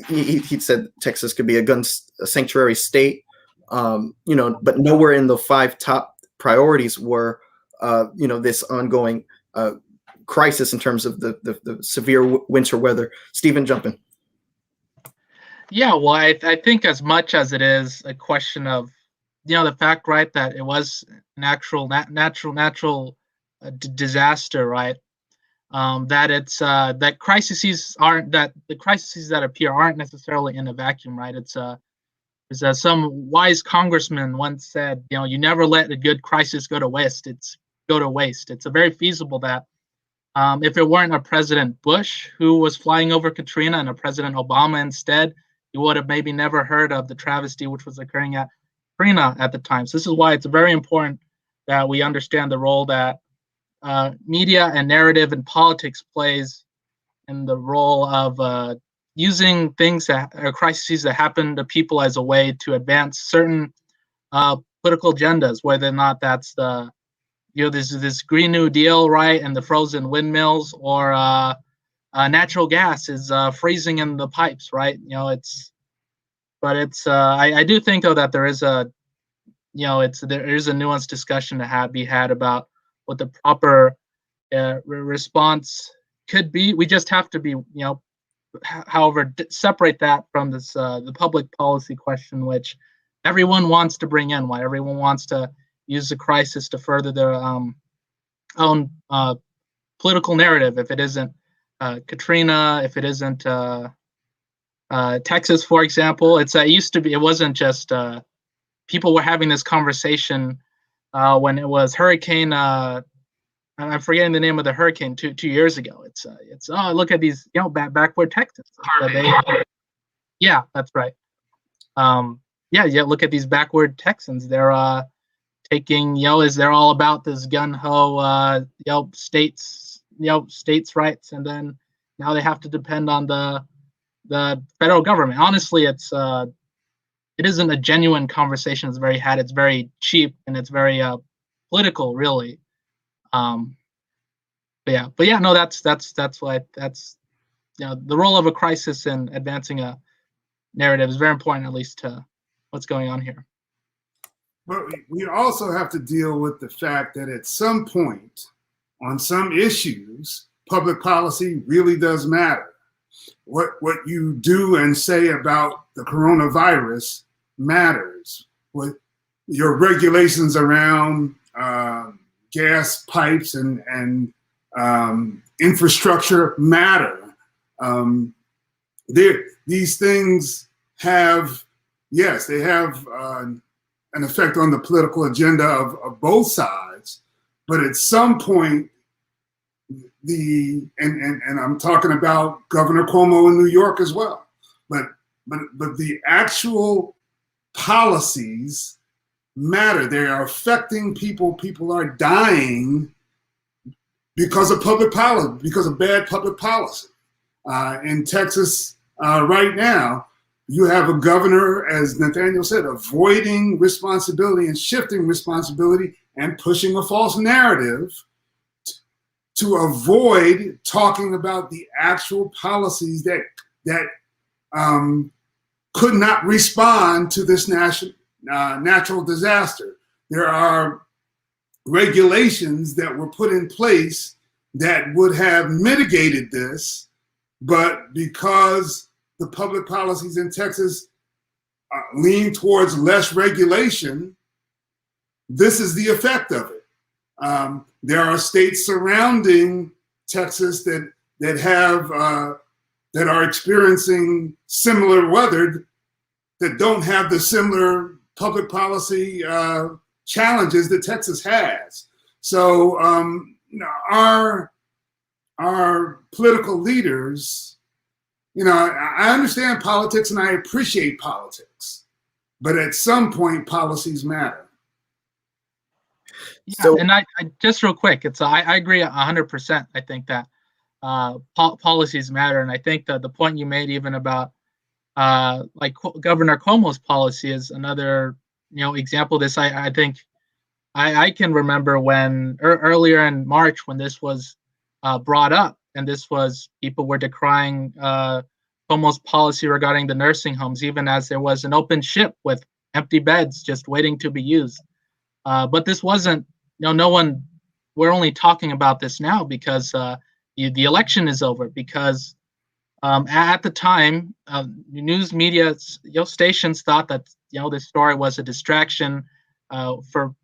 he said Texas could be a sanctuary state, but nowhere in the 5 top priorities were this ongoing crisis in terms of the severe winter weather. Stephen, jump in. Yeah, well, I think as much as it is a question of, the fact, right, that it was natural disaster, right, that it's that the crises that appear aren't necessarily in a vacuum, right? It's as some wise congressman once said, you never let a good crisis go to waste. It's very feasible that if it weren't a President Bush who was flying over Katrina and a President Obama instead, you would have maybe never heard of the travesty which was occurring at Katrina at the time. So this is why it's very important that we understand the role that media and narrative and politics plays in the role of using things crises that happen to people as a way to advance certain political agendas, whether or not that's this Green New Deal, right, and the frozen windmills, or natural gas is freezing in the pipes, right? I do think though that there is a nuanced discussion to be had about what the proper response could be. We just have to be, however, separate that from this the public policy question, which everyone wants to bring in. Why everyone wants to use the crisis to further their own political narrative. If it isn't Katrina, if it isn't Texas, for example, it used to be. It wasn't just people were having this conversation when it was Hurricane. I'm forgetting the name of the hurricane 2 years ago. It's look at these backward Texans. Yeah, that's right. Look at these backward Texans. They're taking they're all about this gun ho states rights, and then now they have to depend on the federal government. Honestly, it isn't a genuine conversation. It's very cheap, and it's very political, really. That's the role of a crisis in advancing a narrative is very important, at least to what's going on here. But we also have to deal with the fact that at some point, on some issues, public policy really does matter. What you do and say about the coronavirus matters. What your regulations around gas pipes and infrastructure matter. These things have, yes, they have an effect on the political agenda of both sides, but at some point, and I'm talking about Governor Cuomo in New York as well, but the actual policies matter. They are affecting people. People are dying because of public policy, because of bad public policy. In Texas right now, you have a governor, as Nathaniel said, avoiding responsibility and shifting responsibility and pushing a false narrative to avoid talking about the actual policies that could not respond to this natural disaster. There are regulations that were put in place that would have mitigated this, but because the public policies in Texas lean towards less regulation, this is the effect of it. There are states surrounding Texas that are experiencing similar weather that don't have the similar public policy challenges that Texas has. So our political leaders, I understand politics and I appreciate politics, but at some point policies matter. Yeah, so, and I just real quick, I agree 100%. I think that policies matter, and I think that the point you made even about like Governor Cuomo's policy is another example of this. I think I can remember when earlier in March when this was brought up, and this was people were decrying Cuomo's policy regarding the nursing homes, even as there was an open ship with empty beds just waiting to be used. But this wasn't, no one we're only talking about this now because the election is over. Because at the time, news media stations thought that this story was a distraction. For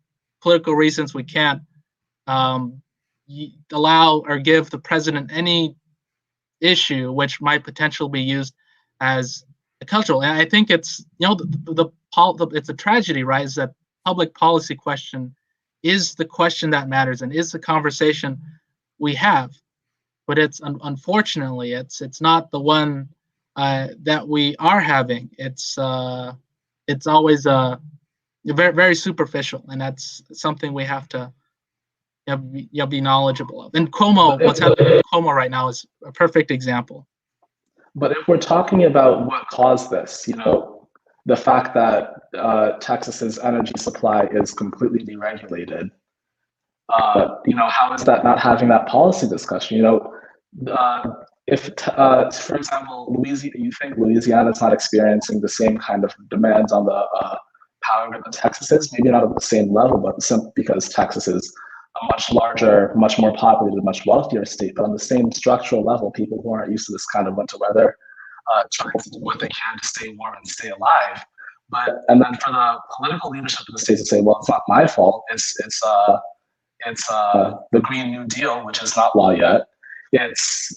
political reasons, we can't allow or give the president any issue which might potentially be used as a cultural. And I think it's it's a tragedy, right? Is that public policy question is the question that matters and is the conversation we have. But it's unfortunately it's not the one that we are having. It's always very, very superficial, and that's something we have to be knowledgeable of. And Cuomo, what's happening with Cuomo right now is a perfect example. But if we're talking about what caused this, the fact that Texas's energy supply is completely deregulated, how is that not having that policy discussion? If, for example, you think Louisiana is not experiencing the same kind of demands on the power that Texas is, maybe not at the same level, but because Texas is a much larger, much more populated, much wealthier state, but on the same structural level, people who aren't used to this kind of winter weather trying to do what they can to stay warm and stay alive. And then for the political leadership of the state to say, well, it's not my fault. It's the Green New Deal, which is not law yet. It's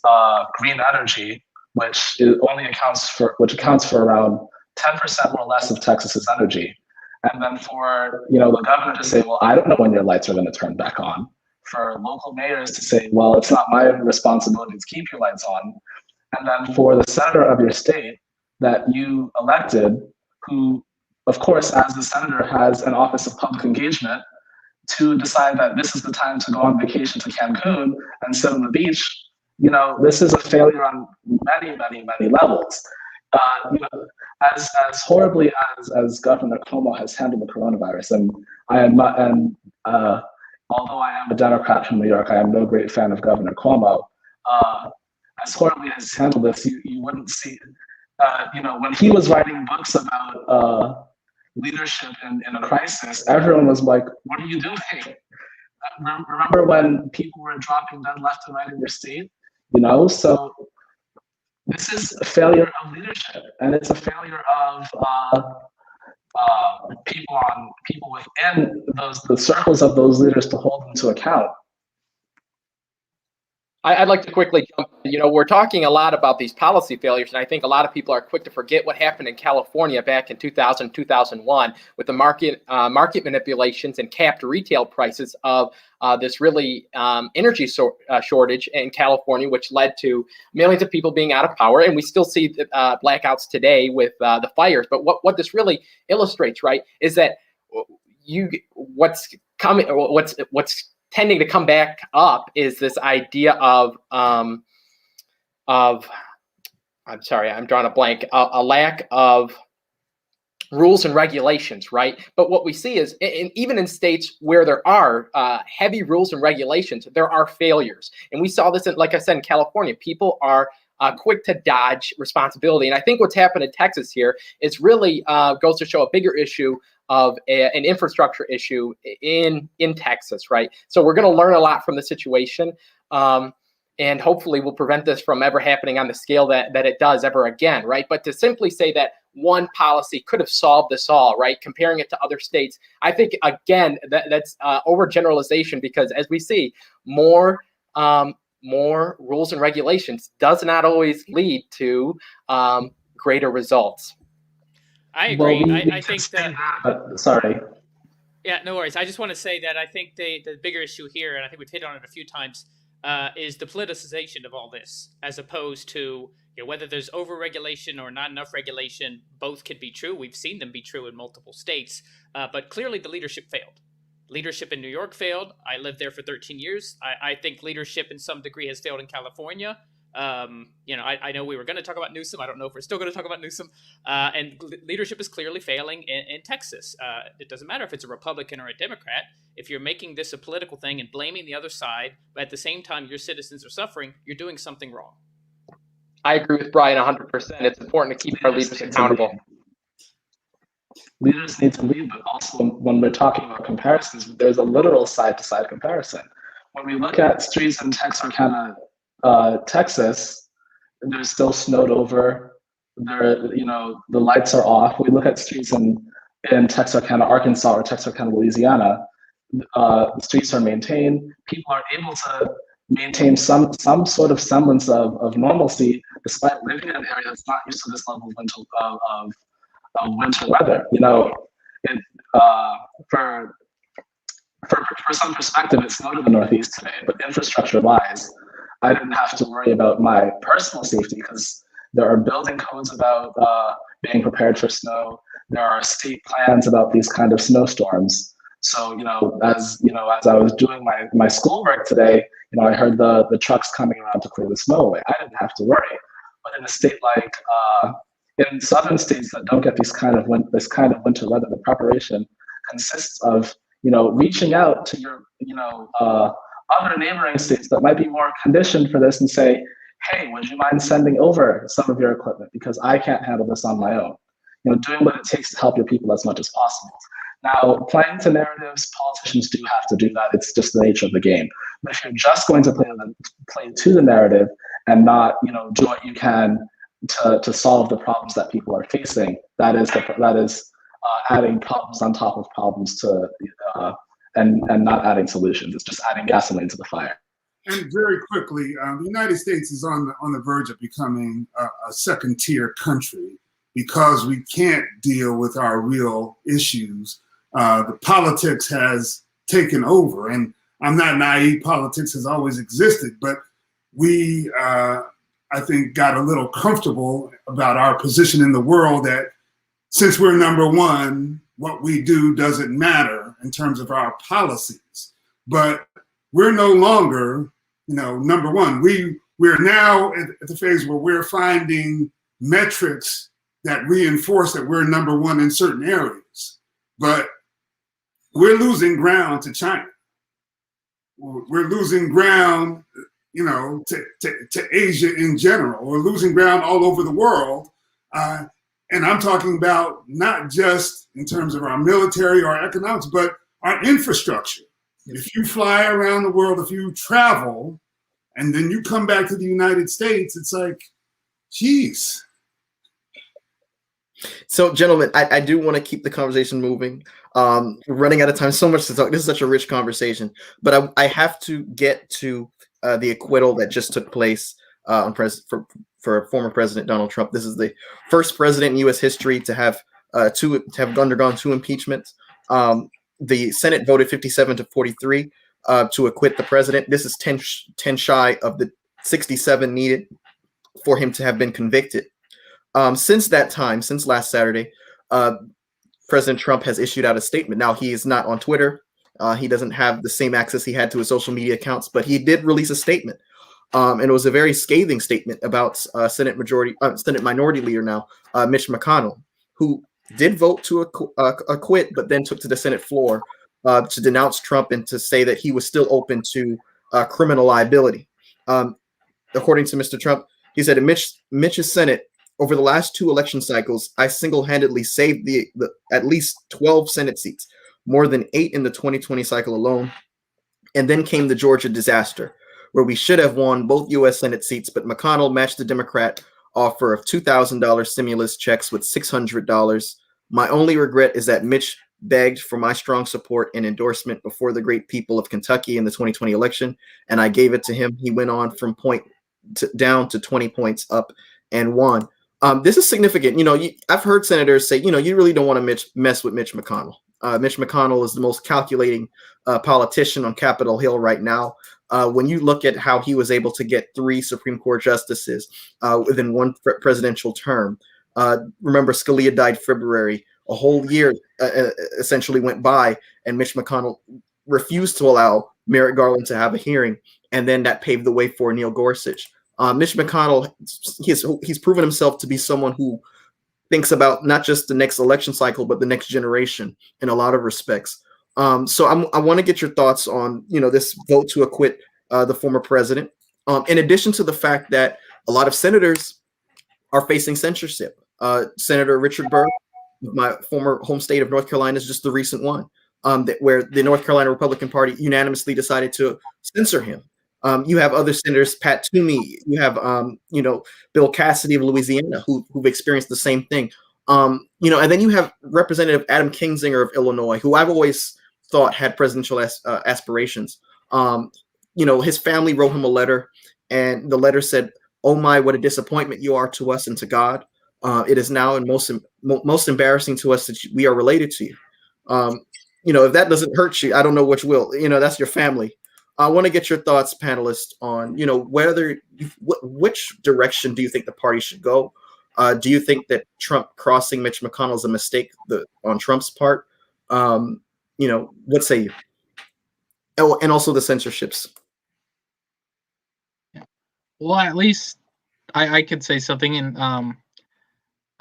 green energy, which accounts for around 10% or less of Texas's energy. And then for the governor to say, well, I don't know when your lights are going to turn back on. For local mayors to say, well, it's not my responsibility to keep your lights on. And then for the senator of your state that you elected, who, of course, as the senator has an office of public engagement, to decide that this is the time to go on vacation to Cancun and sit on the beach, this is a failure on many, many, many levels. As horribly as Governor Cuomo has handled the coronavirus, and although I am a Democrat from New York, I am no great fan of Governor Cuomo. As horribly as he's handled this, you wouldn't see, when he was writing books about leadership in a crisis, everyone was like, what are you doing? Remember when people were dropping dead left and right in your state? So this is a failure of leadership, and it's a failure of people within the circles of those leaders to hold them to account. I'd like to quickly jump. We're talking a lot about these policy failures, and I think a lot of people are quick to forget what happened in California back in 2000, 2001 with the market manipulations and capped retail prices of this really energy shortage in California, which led to millions of people being out of power. And we still see blackouts today with the fires. But what this really illustrates, right, is that what's tending to come back up is this idea of I'm sorry, I'm drawing a blank, a lack of rules and regulations, right? But what we see is even in states where there are heavy rules and regulations, there are failures. And we saw this, like I said, in California. People are quick to dodge responsibility. And I think what's happened in Texas here is really goes to show a bigger issue of an infrastructure issue in Texas, right? So we're going to learn a lot from the situation, and hopefully we'll prevent this from ever happening on the scale that it does ever again, right? But to simply say that one policy could have solved this all, right, comparing it to other states, I think, again, that's overgeneralization, because as we see, more rules and regulations does not always lead to greater results. I agree. Well, I think that. Sorry. Yeah, no worries. I just want to say that I think the bigger issue here, and I think we've hit on it a few times, is the politicization of all this, as opposed to whether there's over-regulation or not enough regulation. Both could be true. We've seen them be true in multiple states, but clearly the leadership failed. Leadership in New York failed. I lived there for 13 years. I think leadership in some degree has failed in California. I know we were going to talk about Newsom. I don't know if we're still going to talk about Newsom. And leadership is clearly failing in Texas. It doesn't matter if it's a Republican or a Democrat. If you're making this a political thing and blaming the other side, but at the same time your citizens are suffering, you're doing something wrong. I agree with Brian 100%. It's important to keep our leaders accountable. Leaders need to lead, but also when we're talking about comparisons, there's a literal side-to-side comparison. when we look at streets in Texarkana, Texas, there's still snowed over. There, the lights are off. We look at streets in Texarkana, Arkansas, or Texarkana, Louisiana. The streets are maintained. People are able to maintain some sort of semblance of normalcy, despite living in an area that's not used to this level of winter weather. For some perspective, it snowed in the Northeast today, but infrastructure-wise, I didn't have to worry about my personal safety because there are building codes about being prepared for snow. There are state plans about these kind of snowstorms. So, as I was doing my schoolwork today, I heard the trucks coming around to clear the snow away. I didn't have to worry. But in a state like in southern states that don't get this kind of winter weather, the preparation consists of reaching out to your other neighboring states that might be more conditioned for this and say, hey, would you mind sending over some of your equipment because I can't handle this on my own. Doing what it takes to help your people as much as possible. Now, playing to narratives, politicians do have to do that. It's just the nature of the game. But if you're just going to play to the narrative and not, do what you can to solve the problems that people are facing, that is adding problems on top of problems to and not adding solutions. It's just adding gasoline to the fire. And very quickly, the United States is on the verge of becoming a second-tier country because we can't deal with our real issues. The politics has taken over, and I'm not naive. Politics has always existed, but we, I think, got a little comfortable about our position in the world that since we're number one, what we do doesn't matter in terms of our policies. But we're no longer, number one. We're now at the phase where we're finding metrics that reinforce that we're number one in certain areas. But we're losing ground to China. We're losing ground, to Asia in general. We're losing ground all over the world. And I'm talking about not just in terms of our military or economics, but our infrastructure. If you fly around the world, if you travel, and then you come back to the United States, it's like, geez. So, gentlemen, I do want to keep the conversation moving. We're running out of time. So much to talk. This is such a rich conversation. But I have to get to the acquittal that just took place for former President Donald Trump. This is the first president in U.S. history to have undergone two impeachments. The Senate voted 57-43 to acquit the president. This is 10 shy of the 67 needed for him to have been convicted. Since that time, since last Saturday, President Trump has issued out a statement. Now, he is not on Twitter. He doesn't have the same access he had to his social media accounts, but he did release a statement. And it was a very scathing statement about Senate Minority Leader now, Mitch McConnell, who did vote to acquit, but then took to the Senate floor to denounce Trump and to say that he was still open to criminal liability. According to Mr. Trump, he said in Mitch's Senate, over the last two election cycles, I single-handedly saved the at least 12 Senate seats, more than 8 in the 2020 cycle alone. And then came the Georgia disaster, where we should have won both U.S. Senate seats, but McConnell matched the Democrat offer of $2,000 stimulus checks with $600. My only regret is that Mitch begged for my strong support and endorsement before the great people of Kentucky in the 2020 election, and I gave it to him. He went on from down to 20 points up and won. This is significant. I've heard senators say, you really don't want to mess with Mitch McConnell. Mitch McConnell is the most calculating politician on Capitol Hill right now. When you look at how he was able to get 3 Supreme Court justices within one presidential term, remember Scalia died February. A whole year essentially went by, and Mitch McConnell refused to allow Merrick Garland to have a hearing, and then that paved the way for Neil Gorsuch. Mitch McConnell, he's proven himself to be someone who thinks about not just the next election cycle, but the next generation in a lot of respects. So I want to get your thoughts on, this vote to acquit the former president. In addition to the fact that a lot of senators are facing censorship. Senator Richard Burr, my former home state of North Carolina, is just the recent one. where the North Carolina Republican Party unanimously decided to censor him. You have other senators, Pat Toomey. You have, Bill Cassidy of Louisiana, who've experienced the same thing. And then you have Representative Adam Kinzinger of Illinois, who I've always thought had presidential aspirations. His family wrote him a letter, and the letter said, "Oh my, what a disappointment you are to us and to God. It is now and most embarrassing to us that we are related to you." If that doesn't hurt you, I don't know which will. That's your family. I want to get your thoughts, panelists, on which direction do you think the party should go? Do you think that Trump crossing Mitch McConnell is a mistake on Trump's part? What say you? Oh, and also the censorships. Yeah. Well, at least I could say something. And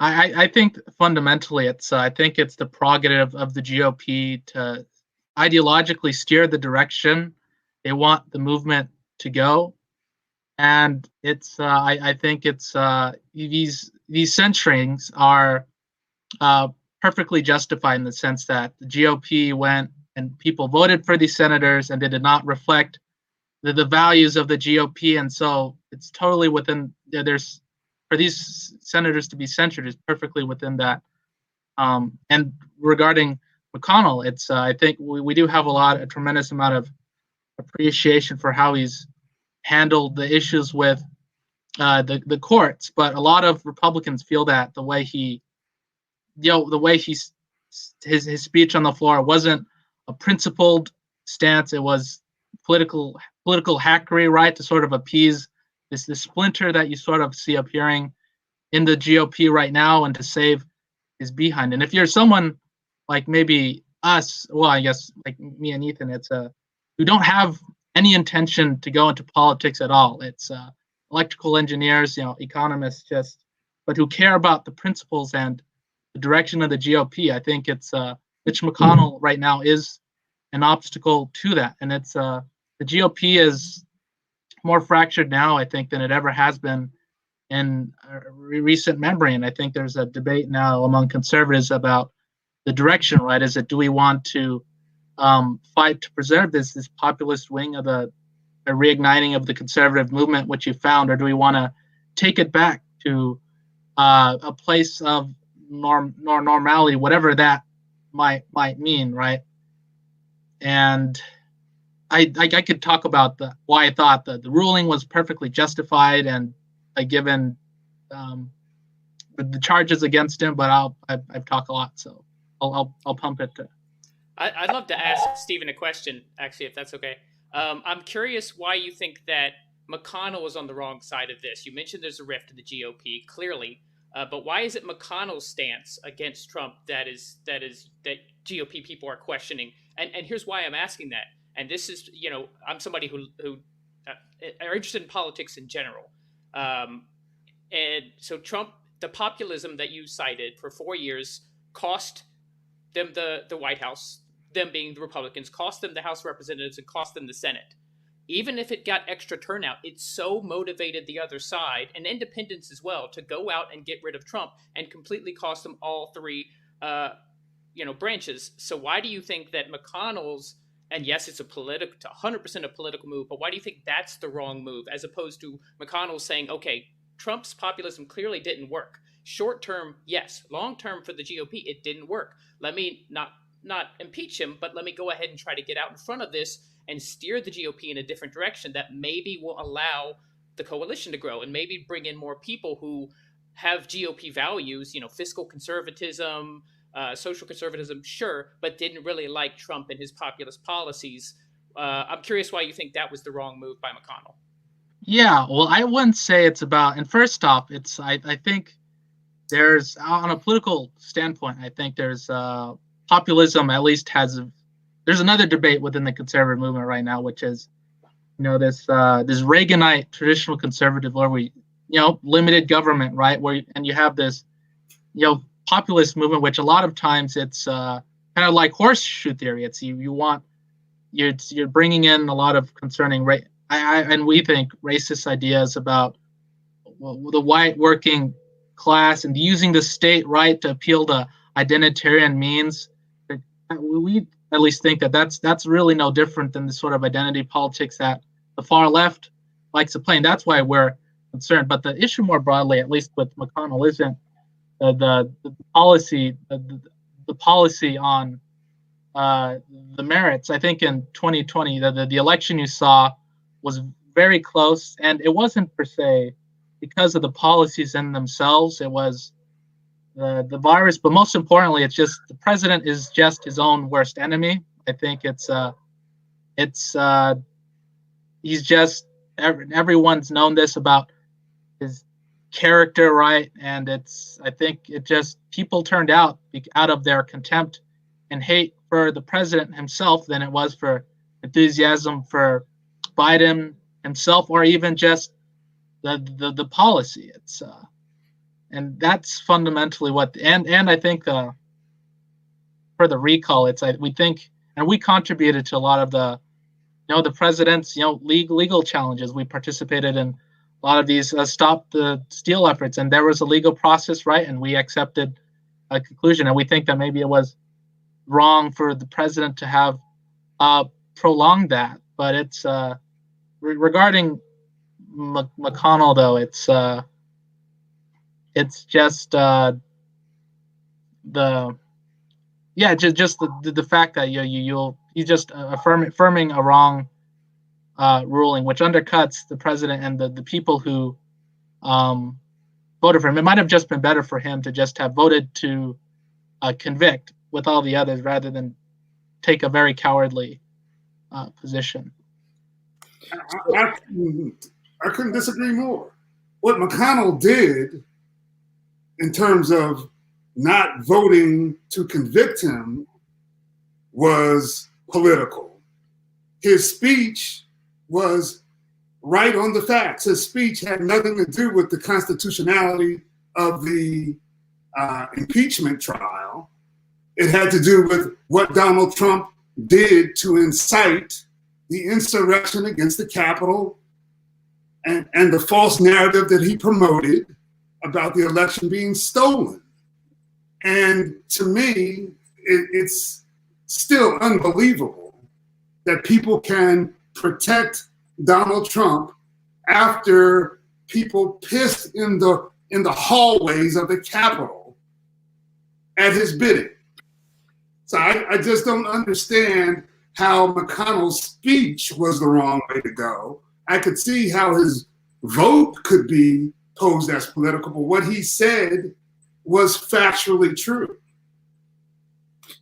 I think fundamentally, I think it's the prerogative of the GOP to ideologically steer the direction they want the movement to go, and I think it's these censurings are perfectly justified in the sense that the GOP went and people voted for these senators and they did not reflect the values of the GOP, and so it's totally within there's for these senators to be censured is perfectly within that. And regarding McConnell, it's I think we do have a tremendous amount of appreciation for how he's handled the issues with the courts, but a lot of Republicans feel that the way his speech on the floor wasn't a principled stance. It was political hackery, right, to sort of appease this splinter that you sort of see appearing in the GOP right now, and to save his behind. And if you're someone like maybe us, well, I guess like me and Ethan, it's who don't have any intention to go into politics at all. It's electrical engineers, economists, but who care about the principles and the direction of the GOP. I think it's Mitch McConnell right now is an obstacle to that, and it's the GOP is more fractured now, I think, than it ever has been in recent memory. And I think there's a debate now among conservatives about the direction. Right? Is it, do we want to fight to preserve this populist wing of a reigniting of the conservative movement, which you found, or do we want to take it back to a place of normality, whatever that might mean, right? And I could talk about why I thought the ruling was perfectly justified and given the charges against him, but I've talked a lot, so I'll pump it. I'd love to ask Stephen a question, actually, if that's okay. I'm curious why you think that McConnell was on the wrong side of this. You mentioned there's a rift in the GOP, clearly, but why is it McConnell's stance against Trump that GOP people are questioning? And here's why I'm asking that. And this is, I'm somebody who are interested in politics in general. And so Trump, the populism that you cited for 4 years cost them the White House, them being the Republicans, cost them the House of Representatives, and cost them the Senate. Even if it got extra turnout, it so motivated the other side, and independents as well, to go out and get rid of Trump and completely cost them all three branches. So why do you think that McConnell's, and yes, it's 100% a political move, but why do you think that's the wrong move, as opposed to McConnell saying, okay, Trump's populism clearly didn't work. Short term, yes. Long term for the GOP, it didn't work. Let me not impeach him, but let me go ahead and try to get out in front of this and steer the GOP in a different direction that maybe will allow the coalition to grow and maybe bring in more people who have GOP values, fiscal conservatism, social conservatism, sure, but didn't really like Trump and his populist policies. I'm curious why you think that was the wrong move by McConnell. Yeah, well, I wouldn't say it's about, and first off, I think there's, on a political standpoint, I think there's populism at least there's another debate within the conservative movement right now, which is, this Reaganite traditional conservative, where we, limited government, right? And you have this, populist movement, which a lot of times it's kind of like horseshoe theory. It's you're bringing in a lot of concerning and we think racist ideas about the white working class and using the state right to appeal to identitarian means. at least think that that's really no different than the sort of identity politics that the far left likes to play, and that's why we're concerned. But the issue more broadly, at least with McConnell, isn't the policy the policy on the merits. I think in 2020, the election you saw was very close, and it wasn't per se because of the policies in themselves. It was the virus, but most importantly, it's just the president is just his own worst enemy. I think he's just everyone's known this about his character, right? And I think it just people turned out of their contempt and hate for the president himself than it was for enthusiasm for Biden himself, or even just the policy. It's and that's fundamentally what. And I think for the recall, we think, and we contributed to a lot of the the president's legal challenges. We participated in a lot of these stop the steal efforts, and there was a legal process, right? And we accepted a conclusion, and we think that maybe it was wrong for the president to have prolonged that. But it's regarding McConnell, though, it's just the fact that you just affirming a wrong ruling, which undercuts the president and the people who voted for him. It might have just been better for him to just have voted to convict with all the others rather than take a very cowardly position. I couldn't disagree more. What McConnell did in terms of not voting to convict him was political. His speech was right on the facts. His speech had nothing to do with the constitutionality of the impeachment trial. It had to do with what Donald Trump did to incite the insurrection against the Capitol and the false narrative that he promoted about the election being stolen. And to me, it's still unbelievable that people can protect Donald Trump after people pissed in the hallways of the Capitol at his bidding. So I just don't understand how McConnell's speech was the wrong way to go. I could see how his vote could be posed as political, but what he said was factually true.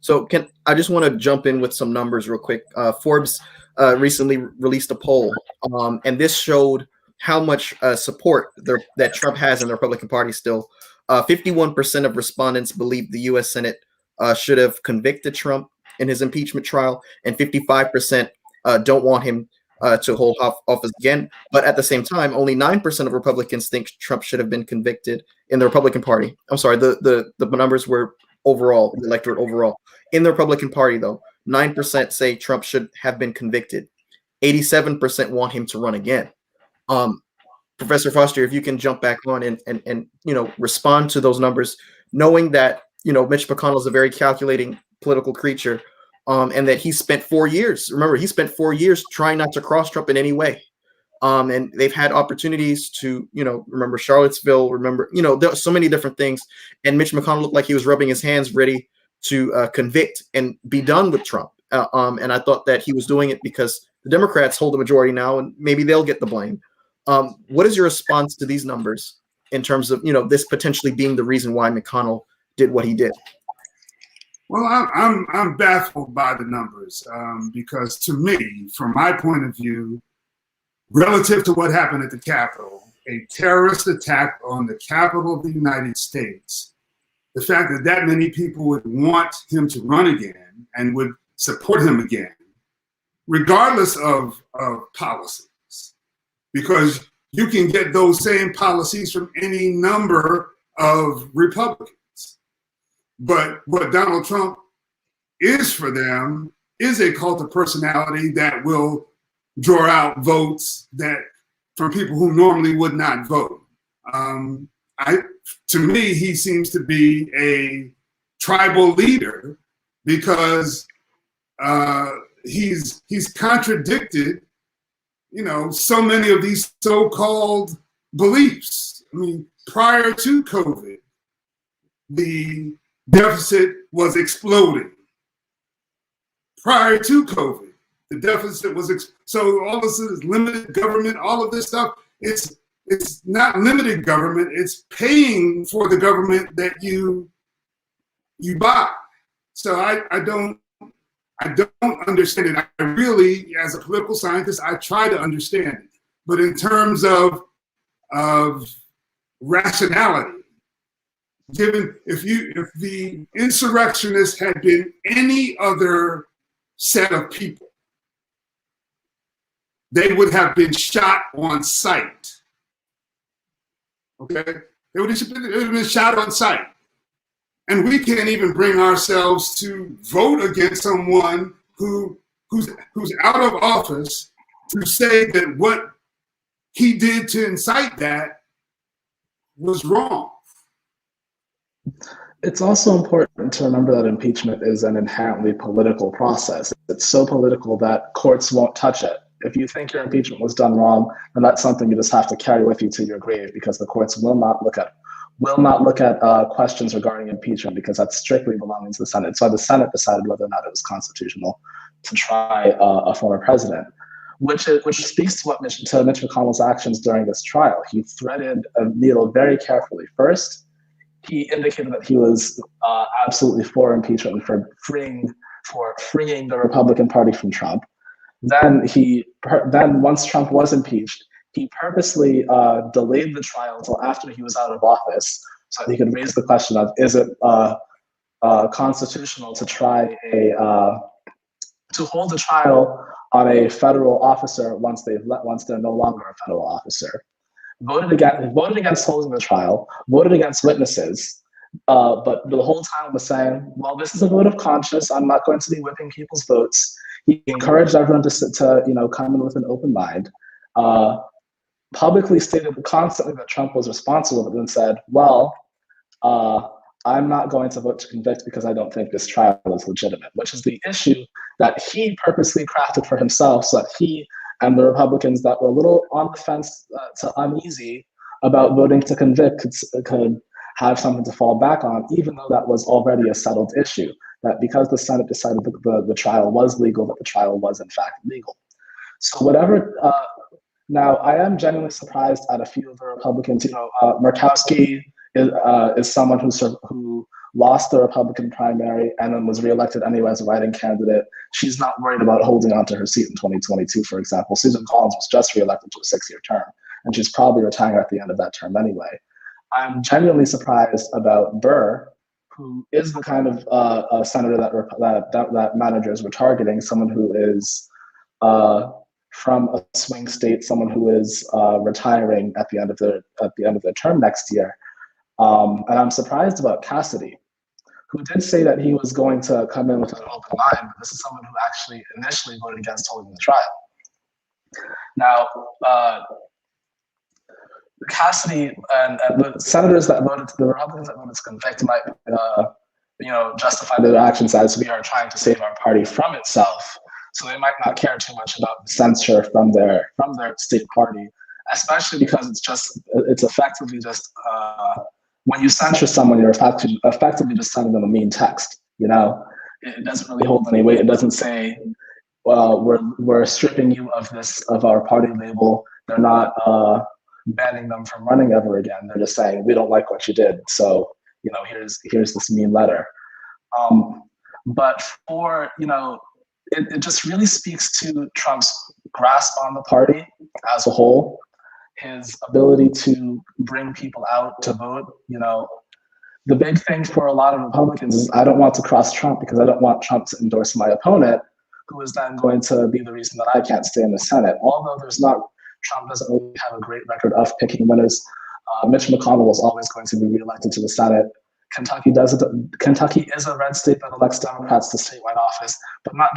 So I just want to jump in with some numbers real quick. Forbes recently released a poll, and this showed how much support that Trump has in the Republican Party still. 51% of respondents believe the U.S. Senate should have convicted Trump in his impeachment trial, and 55% don't want him to hold office again. But at the same time, only 9% of Republicans think Trump should have been convicted in the Republican Party. I'm sorry, the numbers were overall, the electorate overall. In the Republican Party, though, 9% say Trump should have been convicted. 87% want him to run again. Professor Foster, if you can jump back on and respond to those numbers, knowing that Mitch McConnell is a very calculating political creature, and that he spent 4 years. Remember, he spent 4 years trying not to cross Trump in any way. And they've had opportunities to, remember Charlottesville, there are so many different things. And Mitch McConnell looked like he was rubbing his hands ready to convict and be done with Trump. And I thought that he was doing it because the Democrats hold the majority now, and maybe they'll get the blame. What is your response to these numbers in terms of, this potentially being the reason why McConnell did what he did? Well, I'm baffled by the numbers because to me, from my point of view, relative to what happened at the Capitol, a terrorist attack on the Capitol of the United States, the fact that many people would want him to run again and would support him again, regardless of policies, because you can get those same policies from any number of Republicans. But what Donald Trump is for them is a cult of personality that will draw out votes from people who normally would not vote. To me, he seems to be a tribal leader because he's contradicted, so many of these so-called beliefs. I mean, prior to COVID, the deficit was exploding. Prior to COVID, the deficit was so all of this is limited government. All of this stuff, it's not limited government. It's paying for the government that you buy. So I don't understand it. I really, as a political scientist, I try to understand it. But in terms of rationality, given if the insurrectionists had been any other set of people, they would have been shot on sight. Okay, they would have been shot on sight. And we can't even bring ourselves to vote against someone who's out of office to say that what he did to incite that was wrong. It's also important to remember that impeachment is an inherently political process. It's so political that courts won't touch it. If you think your impeachment was done wrong, then that's something you just have to carry with you to your grave, because the courts will not look at questions regarding impeachment, because that's strictly belonging to the Senate. So the Senate decided whether or not it was constitutional to try a former president, which speaks to Mitch McConnell's actions during this trial. He threaded a needle very carefully. First, he indicated that he was absolutely for impeachment and for freeing the Republican Party from Trump. Then once Trump was impeached, he purposely delayed the trial until after he was out of office, so that he could raise the question of, is it constitutional to try to hold a trial on a federal officer once they're no longer a federal officer? Voted against holding the trial, voted against witnesses, but the whole time was saying, well, this is a vote of conscience. I'm not going to be whipping people's votes. He encouraged everyone to come in with an open mind. Publicly stated constantly that Trump was responsible, but then said, well, I'm not going to vote to convict because I don't think this trial is legitimate, which is the issue that he purposely crafted for himself, so that he and the Republicans that were a little on the fence to uneasy about voting to convict could have something to fall back on, even though that was already a settled issue, that because the Senate decided that the trial was legal, that the trial was in fact legal. So whatever, now I am genuinely surprised at a few of the Republicans. Murkowski is someone who lost the Republican primary and then was reelected anyway as a writing candidate. She's not worried about holding on to her seat in 2022, for example. Susan Collins was just reelected to a 6-year term, and she's probably retiring at the end of that term anyway. I'm genuinely surprised about Burr, who is the kind of senator that managers were targeting, someone who is from a swing state, someone who is retiring at the end of their term next year. And I'm surprised about Cassidy, who did say that he was going to come in with an open mind, but this is someone who actually initially voted against holding the trial. Now, Cassidy and the senators that voted, the Republicans that voted to convict might, justify their actions as we are trying to save our party from itself. So they might not care too much about censure from their state party, especially because it's effectively just when you censure someone, you're effectively just sending them a mean text. It doesn't really hold any weight. It doesn't say, well, we're stripping you of our party label. They're not banning them from running ever again. They're just saying, we don't like what you did, so here's this mean letter. But for it just really speaks to Trump's grasp on the party as a whole, his ability to bring people out to vote. The big thing for a lot of Republicans is, I don't want to cross Trump because I don't want Trump to endorse my opponent, who is then going to be the reason that I can't stay in the Senate. Although Trump doesn't really have a great record of picking winners. Mitch McConnell was always going to be reelected to the Senate. Kentucky is a red state that elects Democrats to statewide office, but not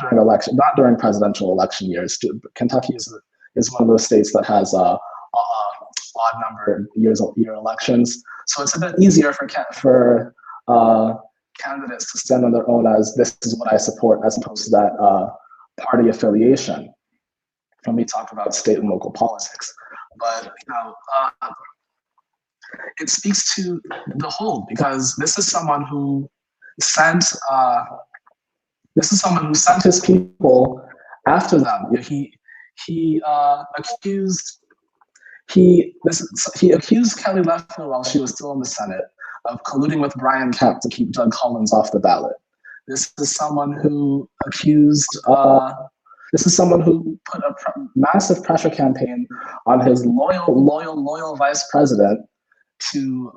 during presidential election years. Kentucky is one of those states that has odd number year elections, so it's a bit easier for candidates to stand on their own as this is what I support, as opposed to that party affiliation when we talk about state and local politics. But it speaks to the whole, because this is someone who sent his people after them. He accused Kelly Loeffler while she was still in the Senate of colluding with Brian Kemp to keep Doug Collins off the ballot. This is someone who put a massive pressure campaign on his loyal vice president to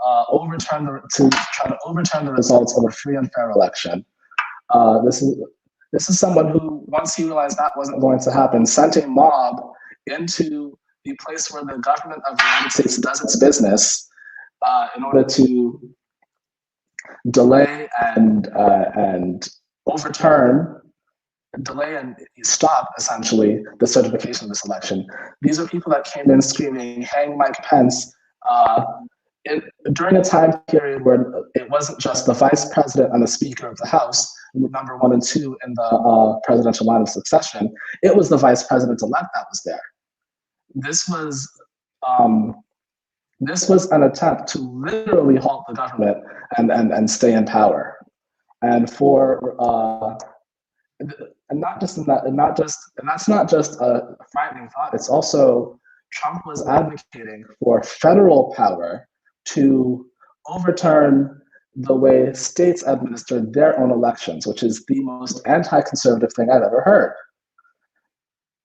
try to overturn the results of a free and fair election. This is someone who, once he realized that wasn't going to happen, sent a mob into the place where the government of the United States does its business in order to delay and stop, essentially, the certification of this election. These are people that came in screaming, "Hang Mike Pence," during a time period where it wasn't just the vice president and the speaker of the House, number 1 and 2 in the presidential line of succession. It was the vice president-elect that was there. This was an attempt to literally halt the government and stay in power. And that's not just a frightening thought. It's also, Trump was advocating for federal power to overturn the way states administered their own elections, which is the most anti-conservative thing I've ever heard.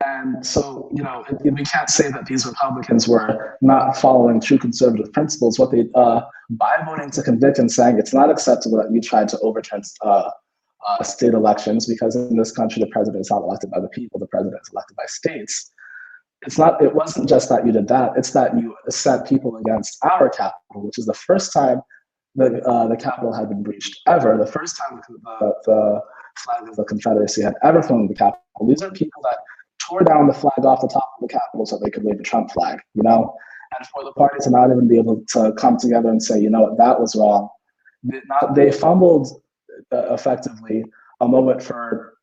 And so, we can't say that these Republicans were not following true conservative principles. What they, by voting to convict and saying it's not acceptable that you tried to overturn state elections, because in this country the president is not elected by the people, the president is elected by states. It wasn't just that you did that, it's that you sent people against our capital, which is the first time the capital had been breached ever, the first time the flag of the Confederacy had ever flown the capital. These are people that tore down the flag off the top of the Capitol so they could wave the Trump flag, And for the party to not even be able to come together and say, that was wrong. They fumbled effectively a moment for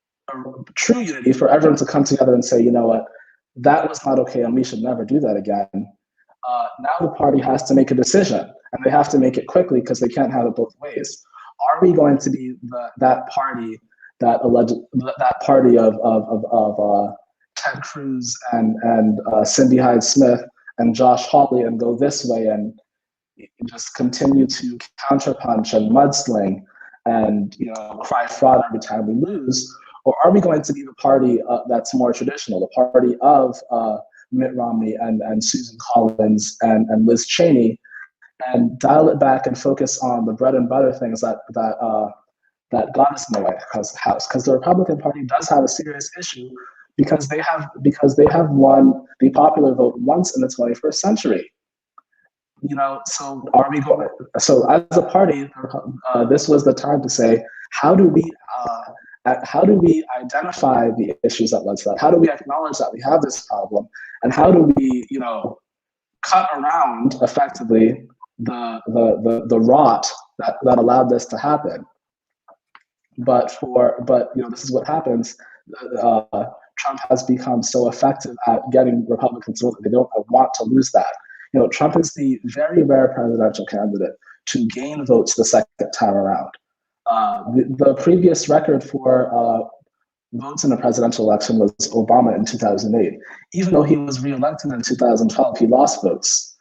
true unity, for everyone to come together and say, that was not okay and we should never do that again. Now the party has to make a decision, and they have to make it quickly because they can't have it both ways. Are we going to be that party of Ted Cruz and Cindy Hyde-Smith and Josh Hawley and go this way and just continue to counterpunch and mudsling and cry fraud every time we lose? Or are we going to be the party that's more traditional, the party of Mitt Romney and Susan Collins and Liz Cheney, and dial it back and focus on the bread and butter things that got us in the White House? Because the Republican Party does have a serious issue, because they have won the popular vote once in the 21st century. So are we going? So as a party, this was the time to say, how do we identify the issues that led to that? How do we acknowledge that we have this problem, and how do we, cut around effectively the rot that allowed this to happen? But this is what happens. Trump has become so effective at getting Republicans to vote that they don't want to lose that. Trump is the very rare presidential candidate to gain votes the second time around. The previous record for votes in a presidential election was Obama in 2008. Even though he was reelected in 2012, he lost votes.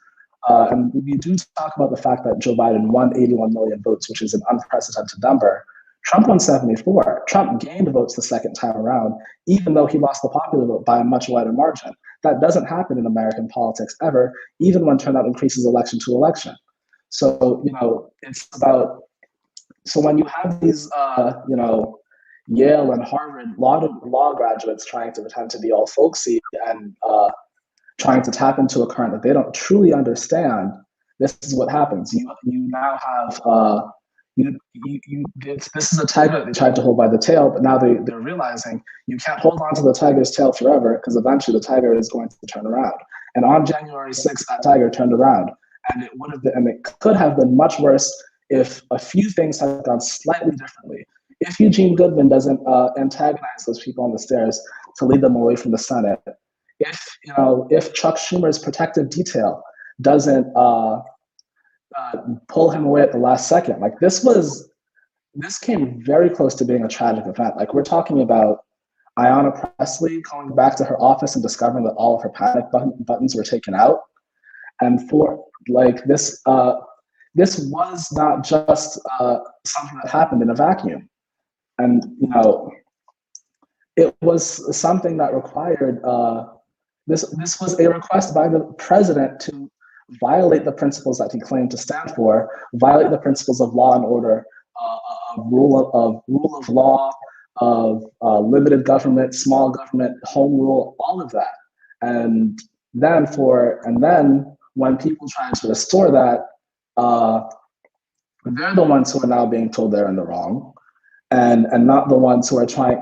And we do talk about the fact that Joe Biden won 81 million votes, which is an unprecedented number. Trump won 74. Trump gained votes the second time around, even though he lost the popular vote by a much wider margin. That doesn't happen in American politics ever, even when turnout increases election to election. So, it's about, so when you have these, Yale and Harvard law graduates trying to pretend to be all folksy and trying to tap into a current that they don't truly understand, this is what happens. You now have, this is a tiger that they tried to hold by the tail, but now they're realizing you can't hold on to the tiger's tail forever, because eventually the tiger is going to turn around. And on January 6th, that tiger turned around, and it could have been much worse if a few things had gone slightly differently. If Eugene Goodman doesn't antagonize those people on the stairs to lead them away from the Senate, if Chuck Schumer's protective detail doesn't pull him away at the last second, like this came very close to being a tragic event. Like we're talking about Ayanna Pressley going back to her office and discovering that all of her panic buttons were taken out, and for like this was not just something that happened in a vacuum, and it was something that required this was a request by the president to violate the principles that he claimed to stand for, violate the principles of law and order, rule of law, of limited government, small government, home rule, all of that. And then when people try to restore that, they're the ones who are now being told they're in the wrong, and not the ones who try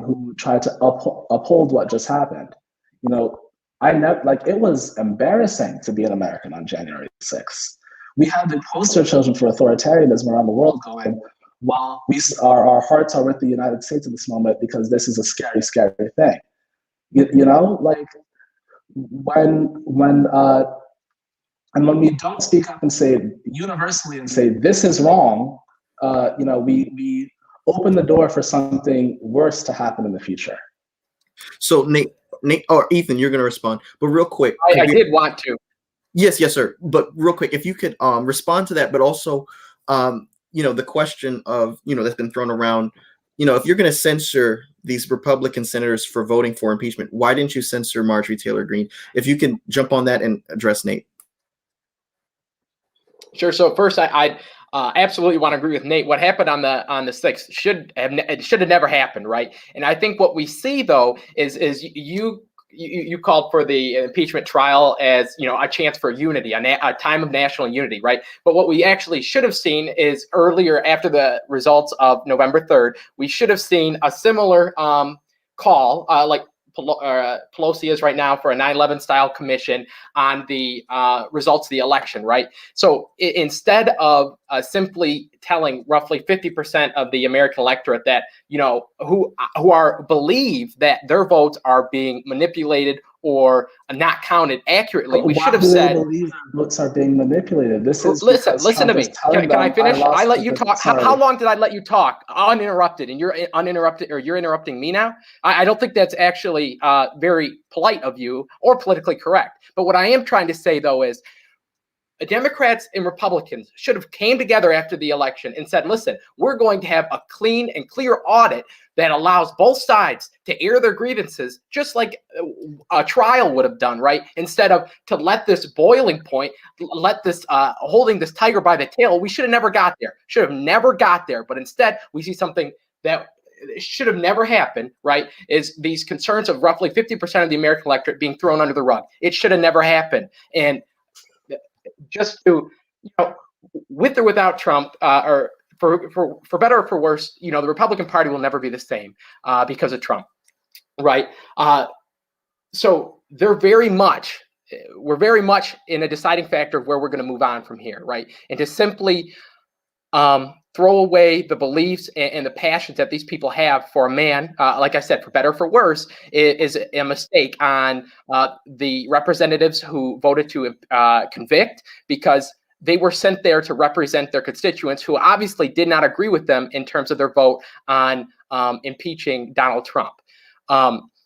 to uphold what just happened. It was embarrassing to be an American on January 6th. We had the poster children for authoritarianism around the world going, well, our hearts are with the United States at this moment because this is a scary, scary thing. When we don't speak up and say universally and say this is wrong, we open the door for something worse to happen in the future. So Nate or Ethan, you're going to respond, but real quick. I did want to. Yes, sir. But real quick, if you could respond to that, but also, the question of, that's been thrown around, if you're going to censor these Republican senators for voting for impeachment, why didn't you censor Marjorie Taylor Greene? If you can jump on that and address Nate. Sure. So first, I absolutely want to agree with Nate. What happened on the 6th should have never happened, right? And I think what we see though is you called for the impeachment trial as a chance for unity, a time of national unity, right? But what we actually should have seen is earlier, after the results of November 3rd, we should have seen a similar call, like Pelosi is right now, for a 9/11 style commission on the results of the election, right? So instead of simply telling roughly 50% of the American electorate that who believe that their votes are being manipulated or not counted accurately, we should have said, believe votes are being manipulated. This is listen to me. Can I finish? I let you talk. How long did I let you talk uninterrupted? And you're uninterrupted, or you're interrupting me now? I don't think that's actually very polite of you or politically correct. But what I am trying to say though is, Democrats and Republicans should have came together after the election and said, listen, we're going to have a clean and clear audit that allows both sides to air their grievances, just like a trial would have done, right? Instead of to let this boiling point, let this holding this tiger by the tail. We should have never got there. Should have never got there. But instead, we see something that should have never happened, right? Is these concerns of roughly 50% of the American electorate being thrown under the rug. It should have never happened. And just to, with or without Trump, or for better or for worse, the Republican Party will never be the same because of Trump, right? So we're very much in a deciding factor of where we're going to move on from here, right? And to simply throw away the beliefs and the passions that these people have for a man, like I said, for better or for worse, is a mistake on the representatives who voted to convict, because they were sent there to represent their constituents who obviously did not agree with them in terms of their vote on impeaching Donald Trump.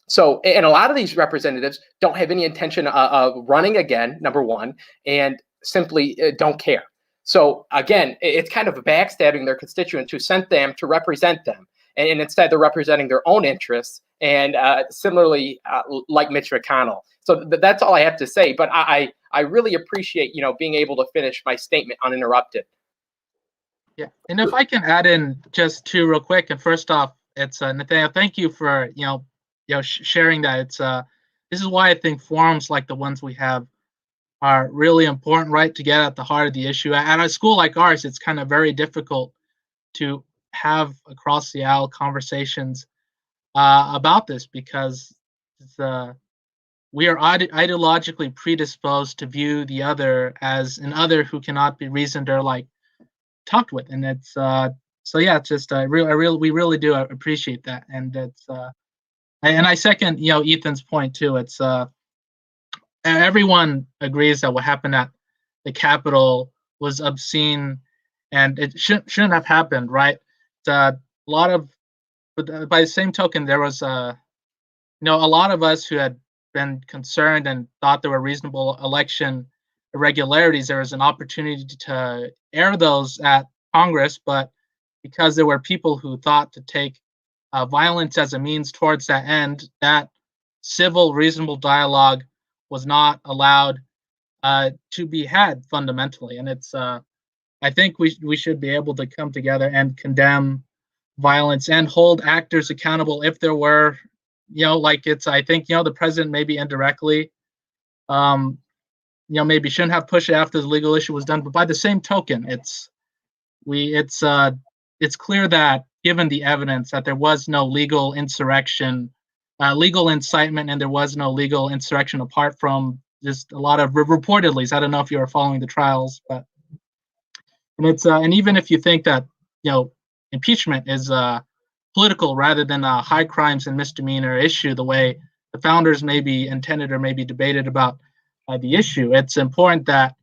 So, and a lot of these representatives don't have any intention of running again, number one, and simply don't care. So again, it's kind of backstabbing their constituents who sent them to represent them. And instead they're representing their own interests, and similarly, like Mitch MCConnell. So that's all I have to say. But I really appreciate, being able to finish my statement uninterrupted. Yeah. And if I can add in just two real quick. And first off, it's Nathaniel, thank you for, sharing that. It's this is why I think forums like the ones we have are really important, right, to get at the heart of the issue. At a school like ours, it's kind of very difficult to have across the aisle conversations about this, because we are ideologically predisposed to view the other as an other who cannot be reasoned or talked with, and it's so yeah, it's just we really do appreciate that, and it's and I second Ethan's point too. It's everyone agrees that what happened at the Capitol was obscene, and it shouldn't have happened, right? A lot of, but by the same token, there was a lot of us who had been concerned and thought there were reasonable election irregularities. There was an opportunity to air those at Congress, but because there were people who thought to take violence as a means towards that end, that civil, reasonable dialogue was not allowed to be had fundamentally. And it's, I think we should be able to come together and condemn violence and hold actors accountable if there were, like it's, I think, the president maybe indirectly, maybe shouldn't have pushed it after the legal issue was done. But by the same token, it's clear that given the evidence that there was no legal insurrection, legal incitement, and there was no legal insurrection apart from just a lot of reportedly. I don't know if you are following the trials, but and even if you think that impeachment is political rather than a high crimes and misdemeanor issue, the way the founders maybe intended or maybe debated about the issue, it's important that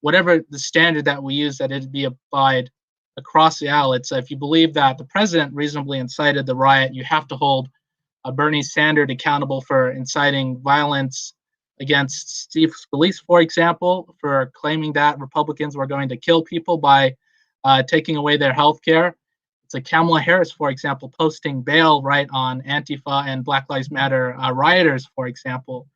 whatever the standard that we use, that it be applied across the aisle. It's if you believe that the president reasonably incited the riot, you have to hold Bernie Sanders accountable for inciting violence against Steve Scalise, for example, for claiming that Republicans were going to kill people by taking away their health care. It's a Kamala Harris, for example, posting bail right on Antifa and Black Lives Matter rioters, for example.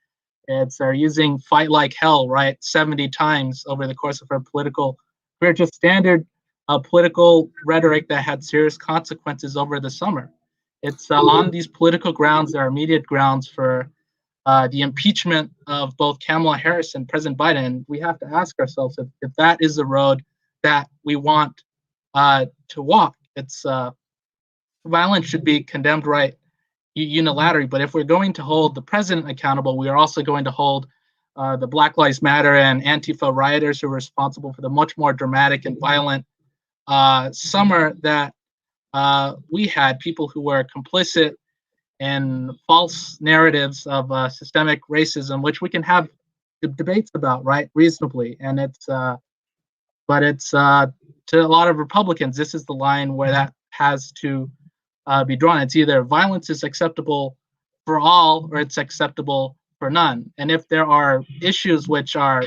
It's using fight like hell, right, 70 times over the course of her political career, just standard political rhetoric that had serious consequences over the summer. It's on these political grounds, there are immediate grounds for the impeachment of both Kamala Harris and President Biden. We have to ask ourselves if that is the road that we want to walk. It's violence should be condemned right unilaterally, but if we're going to hold the president accountable, we are also going to hold the Black Lives Matter and Antifa rioters who are responsible for the much more dramatic and violent summer that we had, people who were complicit in false narratives of systemic racism, which we can have debates about, right, reasonably. And it's, but it's to a lot of Republicans, this is the line where that has to be drawn. It's either violence is acceptable for all or it's acceptable for none. And if there are issues which are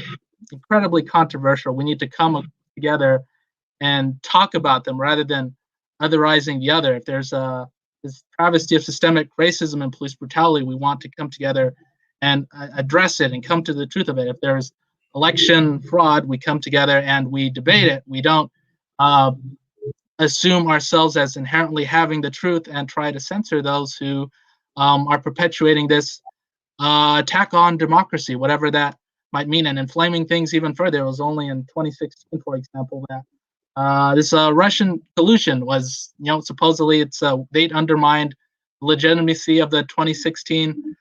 incredibly controversial, we need to come together and talk about them rather than otherizing the other. If there's this travesty of systemic racism and police brutality, we want to come together and address it and come to the truth of it. If there's election fraud, we come together and we debate it. We don't assume ourselves as inherently having the truth and try to censor those who are perpetuating this attack on democracy, whatever that might mean, and inflaming things even further. It was only in 2016, for example, that this Russian collusion was, supposedly they'd undermined the legitimacy of the 2016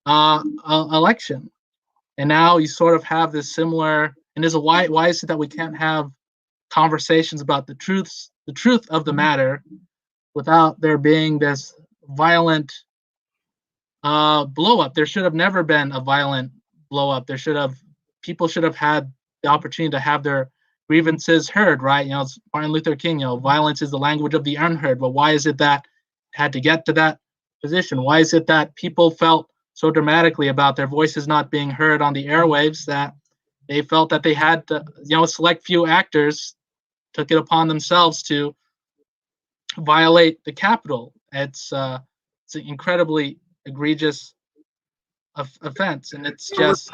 election. And now you sort of have this similar, and there's why is it that we can't have conversations about the truth of the matter without there being this violent blow up? There should have never been a violent blow up. People should have had the opportunity to have their grievances heard, right? It's Martin Luther King, violence is the language of the unheard. But why is it that it had to get to that position? Why is it that people felt so dramatically about their voices not being heard on the airwaves that they felt that they had to, a select few actors took it upon themselves to violate the Capitol? It's an incredibly egregious offense, and it's just.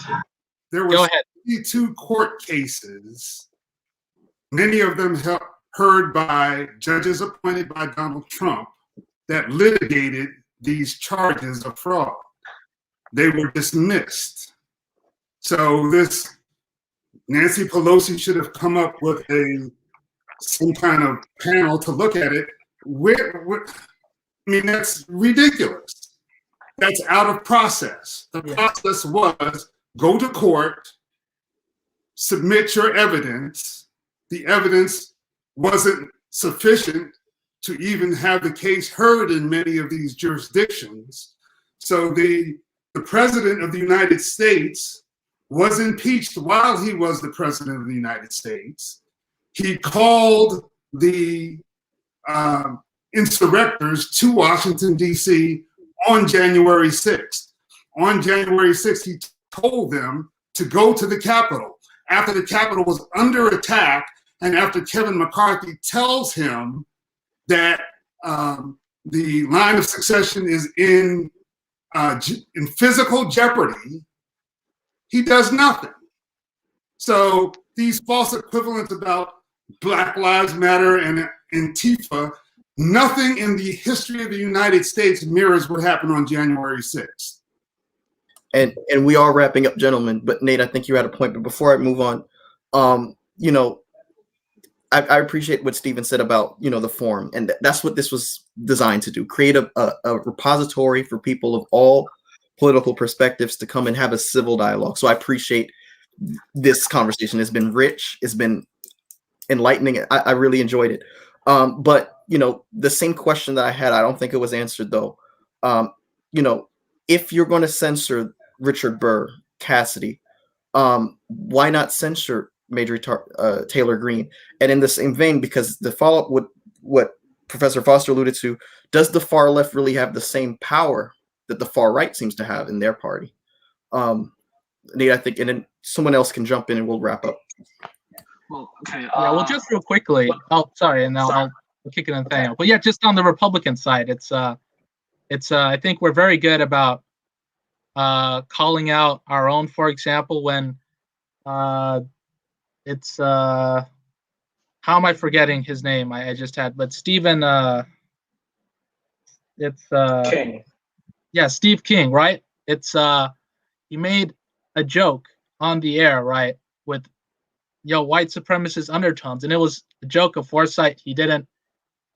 There Go were ahead. 52 court cases, many of them heard by judges appointed by Donald Trump, that litigated these charges of fraud. They were dismissed. So this Nancy Pelosi should have come up with some kind of panel to look at it. That's ridiculous. That's out of process. The process was go to court, submit your evidence. The evidence wasn't sufficient to even have the case heard in many of these jurisdictions. So the president of the United States was impeached while he was the president of the United States. He called the insurrectors to Washington, D.C. on January 6th. On January 6th, he told them to go to the Capitol. After the Capitol was under attack, and after Kevin McCarthy tells him that the line of succession is in physical jeopardy, he does nothing. So these false equivalents about Black Lives Matter and Antifa, nothing in the history of the United States mirrors what happened on January 6th. And we are wrapping up, gentlemen. But Nate, I think you had a point. But before I move on, I appreciate what Stephen said about the forum, and that's what this was designed to do: create a repository for people of all political perspectives to come and have a civil dialogue. So I appreciate this conversation. It's been rich. It's been enlightening. I really enjoyed it. But the same question that I had, I don't think it was answered though. If you're going to censor Richard Burr, Cassidy, why not censor Major Taylor Greene? And in the same vein, because the follow-up with what Professor Foster alluded to, does the far left really have the same power that the far right seems to have in their party? Nate, I think, and then someone else can jump in and we'll wrap up. Well, okay. Well, just real quickly. Oh, sorry, and I'll kick it in Nathaniel. But yeah, just on the Republican side, it's I think we're very good about calling out our own. For example, when it's how am I forgetting his name? I just had, but Stephen. It's King. Yeah, Steve King, right? It's he made a joke on the air, right, with white supremacist undertones, and it was a joke of foresight. He didn't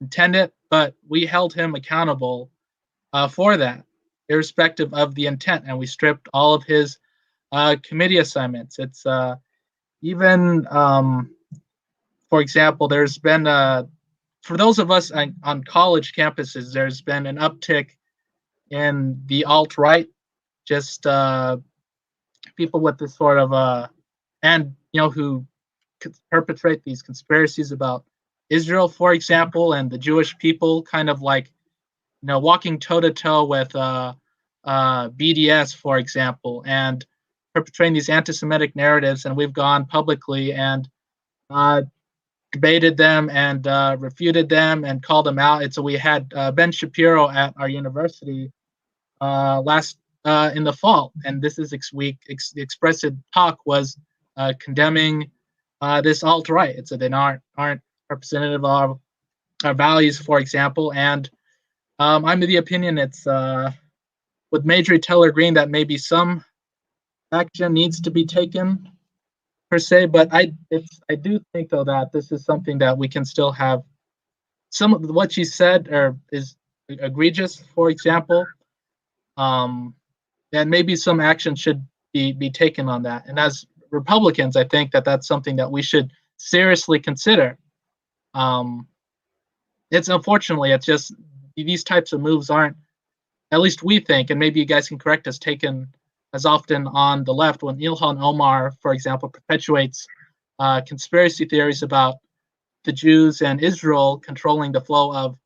intend it, but we held him accountable for that, irrespective of the intent, and we stripped all of his committee assignments. It's even, for example, there's been for those of us on college campuses, there's been an uptick in the alt-right, just people with this sort of and who perpetrate these conspiracies about Israel, for example, and the Jewish people, kind of like walking toe-to-toe with BDS, for example, and perpetrating these anti-Semitic narratives. And we've gone publicly and debated them and refuted them and called them out. So we had Ben Shapiro at our university last in the fall, and this is the expressive talk was condemning this alt-right. It's that they aren't representative of our values, for example. And I'm of the opinion it's with Major Taylor Greene that maybe some action needs to be taken per se, but I do think though that this is something that we can still have. Some of what she said is egregious, for example, and maybe some action should be taken on that. And as Republicans, I think that that's something that we should seriously consider. It's unfortunately, it's just these types of moves aren't, at least we think, and maybe you guys can correct us, taken as often on the left. When Ilhan Omar, for example, perpetuates conspiracy theories about the Jews and Israel controlling the flow of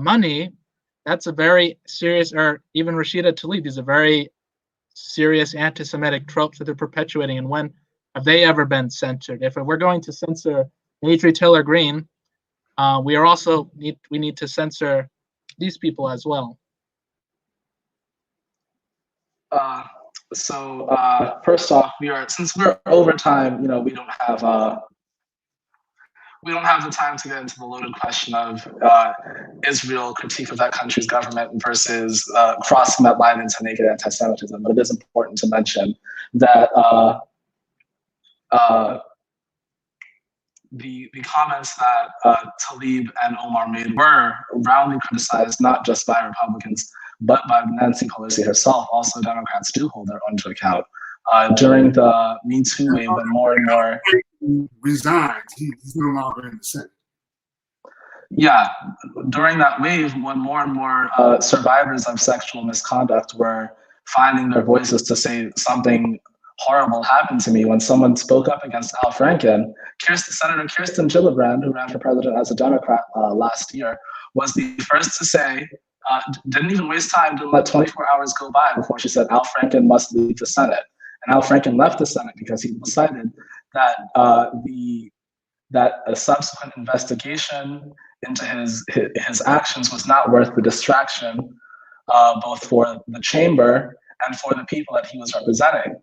money, that's a very serious, or even Rashida Tlaib, these are very serious anti-Semitic tropes that they're perpetuating. And when have they ever been censored? If we're going to censor Major Taylor Greene, we need to censor these people as well. First off, since we're over time, we don't have the time to get into the loaded question of Israel critique of that country's government versus crossing that line into naked anti-Semitism. But it is important to mention that the comments that Tlaib and Omar made were roundly criticized, not just by Republicans, but by Nancy Pelosi herself. Also, Democrats do hold their own to account. During the Me Too wave, when more and more resigned, he's no longer in the Senate. Yeah, during that wave, when more and more survivors of sexual misconduct were finding their voices to say something horrible happened to me, when someone spoke up against Al Franken, Senator Kirsten Gillibrand, who ran for president as a Democrat last year, was the first to say, didn't even waste time, didn't let 24 hours go by before she said Al Franken must leave the Senate. And Al Franken left the Senate because he decided that that a subsequent investigation into his actions was not worth the distraction, both for the chamber and for the people that he was representing.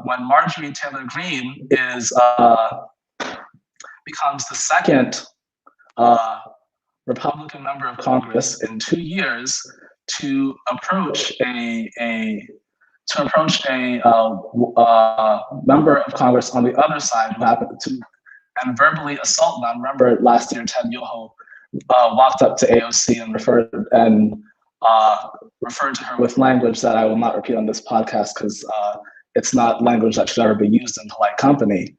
When Marjorie Taylor Greene becomes the second Republican member of Congress in 2 years to approach a member of Congress on the other side who happened to and verbally assault them. Remember last year, Ted Yoho walked up to AOC and referred to her with language that I will not repeat on this podcast because it's not language that should ever be used in polite company.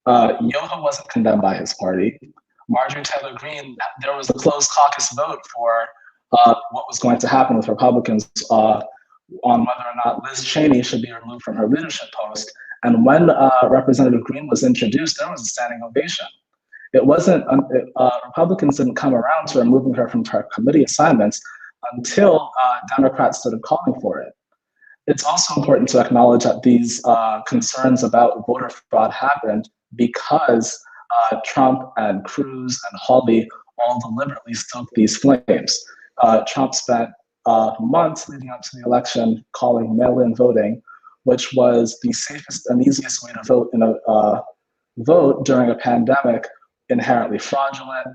Yoho wasn't condemned by his party. Marjorie Taylor Greene, there was a closed caucus vote for what was going to happen with Republicans on whether or not Liz Cheney should be removed from her leadership post. And when Representative Greene was introduced, there was a standing ovation. It wasn't, Republicans didn't come around to removing her from her committee assignments until Democrats started calling for it. It's also important to acknowledge that these concerns about voter fraud happened because Trump and Cruz and Hawley all deliberately stoked these flames. Trump spent months leading up to the election calling mail-in voting, which was the safest and easiest way to vote in a vote during a pandemic, inherently fraudulent.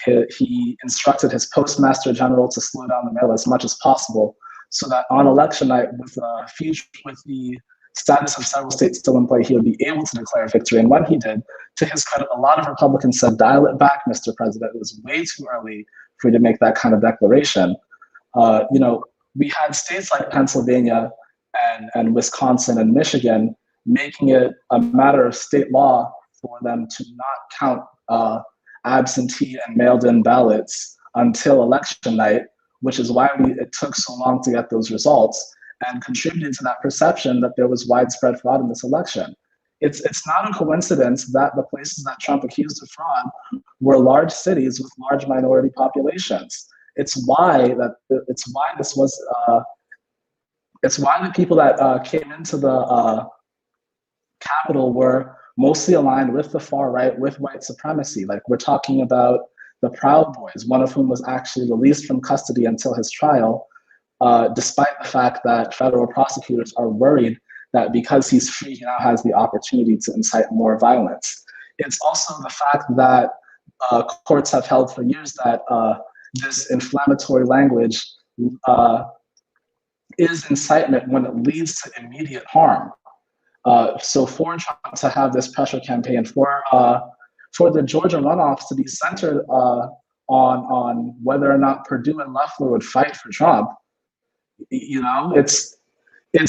He instructed his postmaster general to slow down the mail as much as possible so that on election night, with the status of several states still in play, he would be able to declare victory. And when he did, to his credit, a lot of Republicans said, dial it back, Mr. President. It was way too early for you to make that kind of declaration. We had states like Pennsylvania and Wisconsin and Michigan making it a matter of state law for them to not count absentee and mailed-in ballots until election night, which is why it took so long to get those results and contributed to that perception that there was widespread fraud in this election. It's not a coincidence that the places that Trump accused of fraud were large cities with large minority populations. It's why the people that came into the Capitol were mostly aligned with the far right, with white supremacy. Like, we're talking about the Proud Boys, one of whom was actually released from custody until his trial, despite the fact that federal prosecutors are worried that because he's free, he now has the opportunity to incite more violence. It's also the fact that courts have held for years that this inflammatory language is incitement when it leads to immediate harm. So for Trump to have this pressure campaign, for the Georgia runoffs to be centered on whether or not Perdue and Loeffler would fight for Trump, it's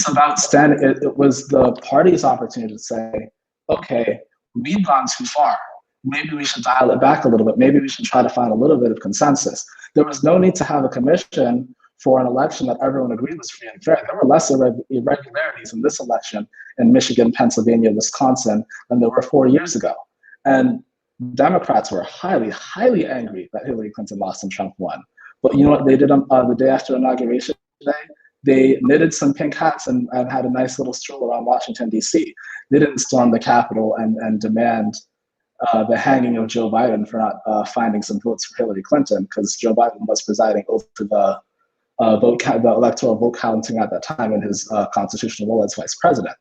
about standing. It was the party's opportunity to say, okay, we've gone too far. Maybe we should dial it back a little bit. Maybe we should try to find a little bit of consensus. There was no need to have a commission for an election that everyone agreed was free and fair. There were less irregularities in this election in Michigan, Pennsylvania, Wisconsin than there were 4 years ago. And Democrats were highly, highly angry that Hillary Clinton lost and Trump won. But you know what they did the day after Inauguration Day? They knitted some pink hats and had a nice little stroll around Washington, D.C. They didn't storm the Capitol and demand the hanging of Joe Biden for not finding some votes for Hillary Clinton, because Joe Biden was presiding over the electoral vote counting at that time in his constitutional role as vice president.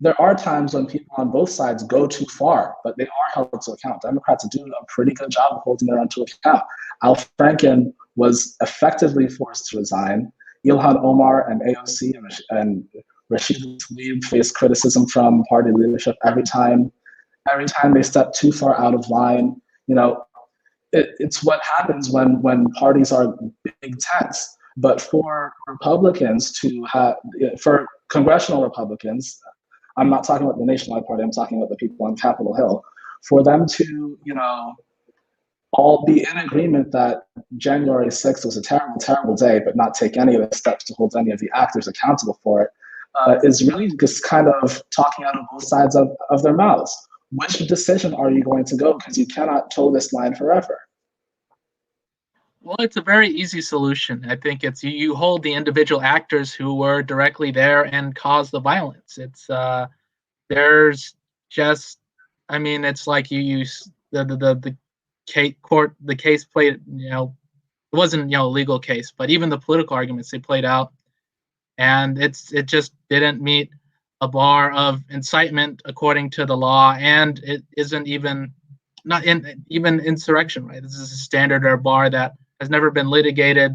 There are times when people on both sides go too far, but they are held to account. Democrats do a pretty good job of holding their own to account. Al Franken was effectively forced to resign. Ilhan Omar and AOC and Rashida Tlaib faced criticism from party leadership every time they step too far out of line. It's what happens when parties are big tents. But for Republicans to have, for congressional Republicans, I'm not talking about the nationwide party, I'm talking about the people on Capitol Hill, for them to, all be in agreement that January 6th was a terrible, terrible day, but not take any of the steps to hold any of the actors accountable for it, is really just kind of talking out of both sides of their mouths. Which decision are you going to go? Because you cannot toe this line forever. Well, it's a very easy solution. I think it's you hold the individual actors who were directly there and caused the violence. It's there's just, I mean, it's like you use the case played, it wasn't a legal case, but even the political arguments they played out, and it just didn't meet a bar of incitement according to the law, and it isn't even insurrection, right? This is a standard or a bar that has never been litigated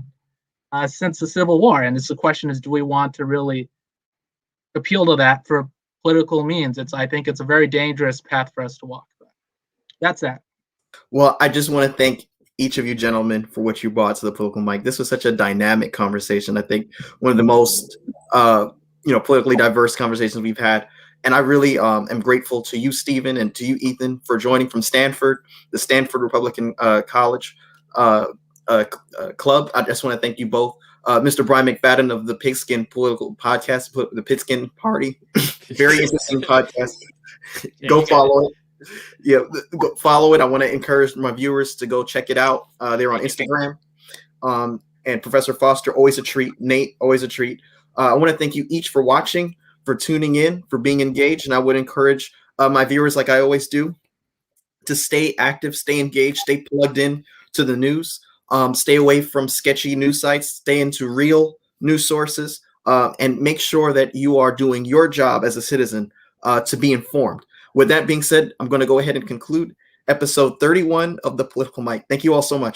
since the Civil War, and the question is, do we want to really appeal to that for political means? I think it's a very dangerous path for us to walk. But that's that. Well, I just want to thank each of you gentlemen for what you brought to the political mic. This was such a dynamic conversation. I think one of the most politically diverse conversations we've had. And I really am grateful to you, Stephen, and to you, Ethan, for joining from Stanford, the Stanford Republican College Club. I just want to thank you both. Mr. Brian Mcfadden of the Pigskin Political Podcast, the Pigskin Party. Very interesting podcast. Go follow it. Yeah, go follow it. I want to encourage my viewers to go check it out. They're on Instagram. And Professor Foster, always a treat. Nate, always a treat. I want to thank you each for watching, for tuning in, for being engaged. And I would encourage my viewers, like I always do, to stay active, stay engaged, stay plugged in to the news. Stay away from sketchy news sites, stay into real news sources, and make sure that you are doing your job as a citizen to be informed. With that being said, I'm going to go ahead and conclude episode 31 of the Political Mic. Thank you all so much.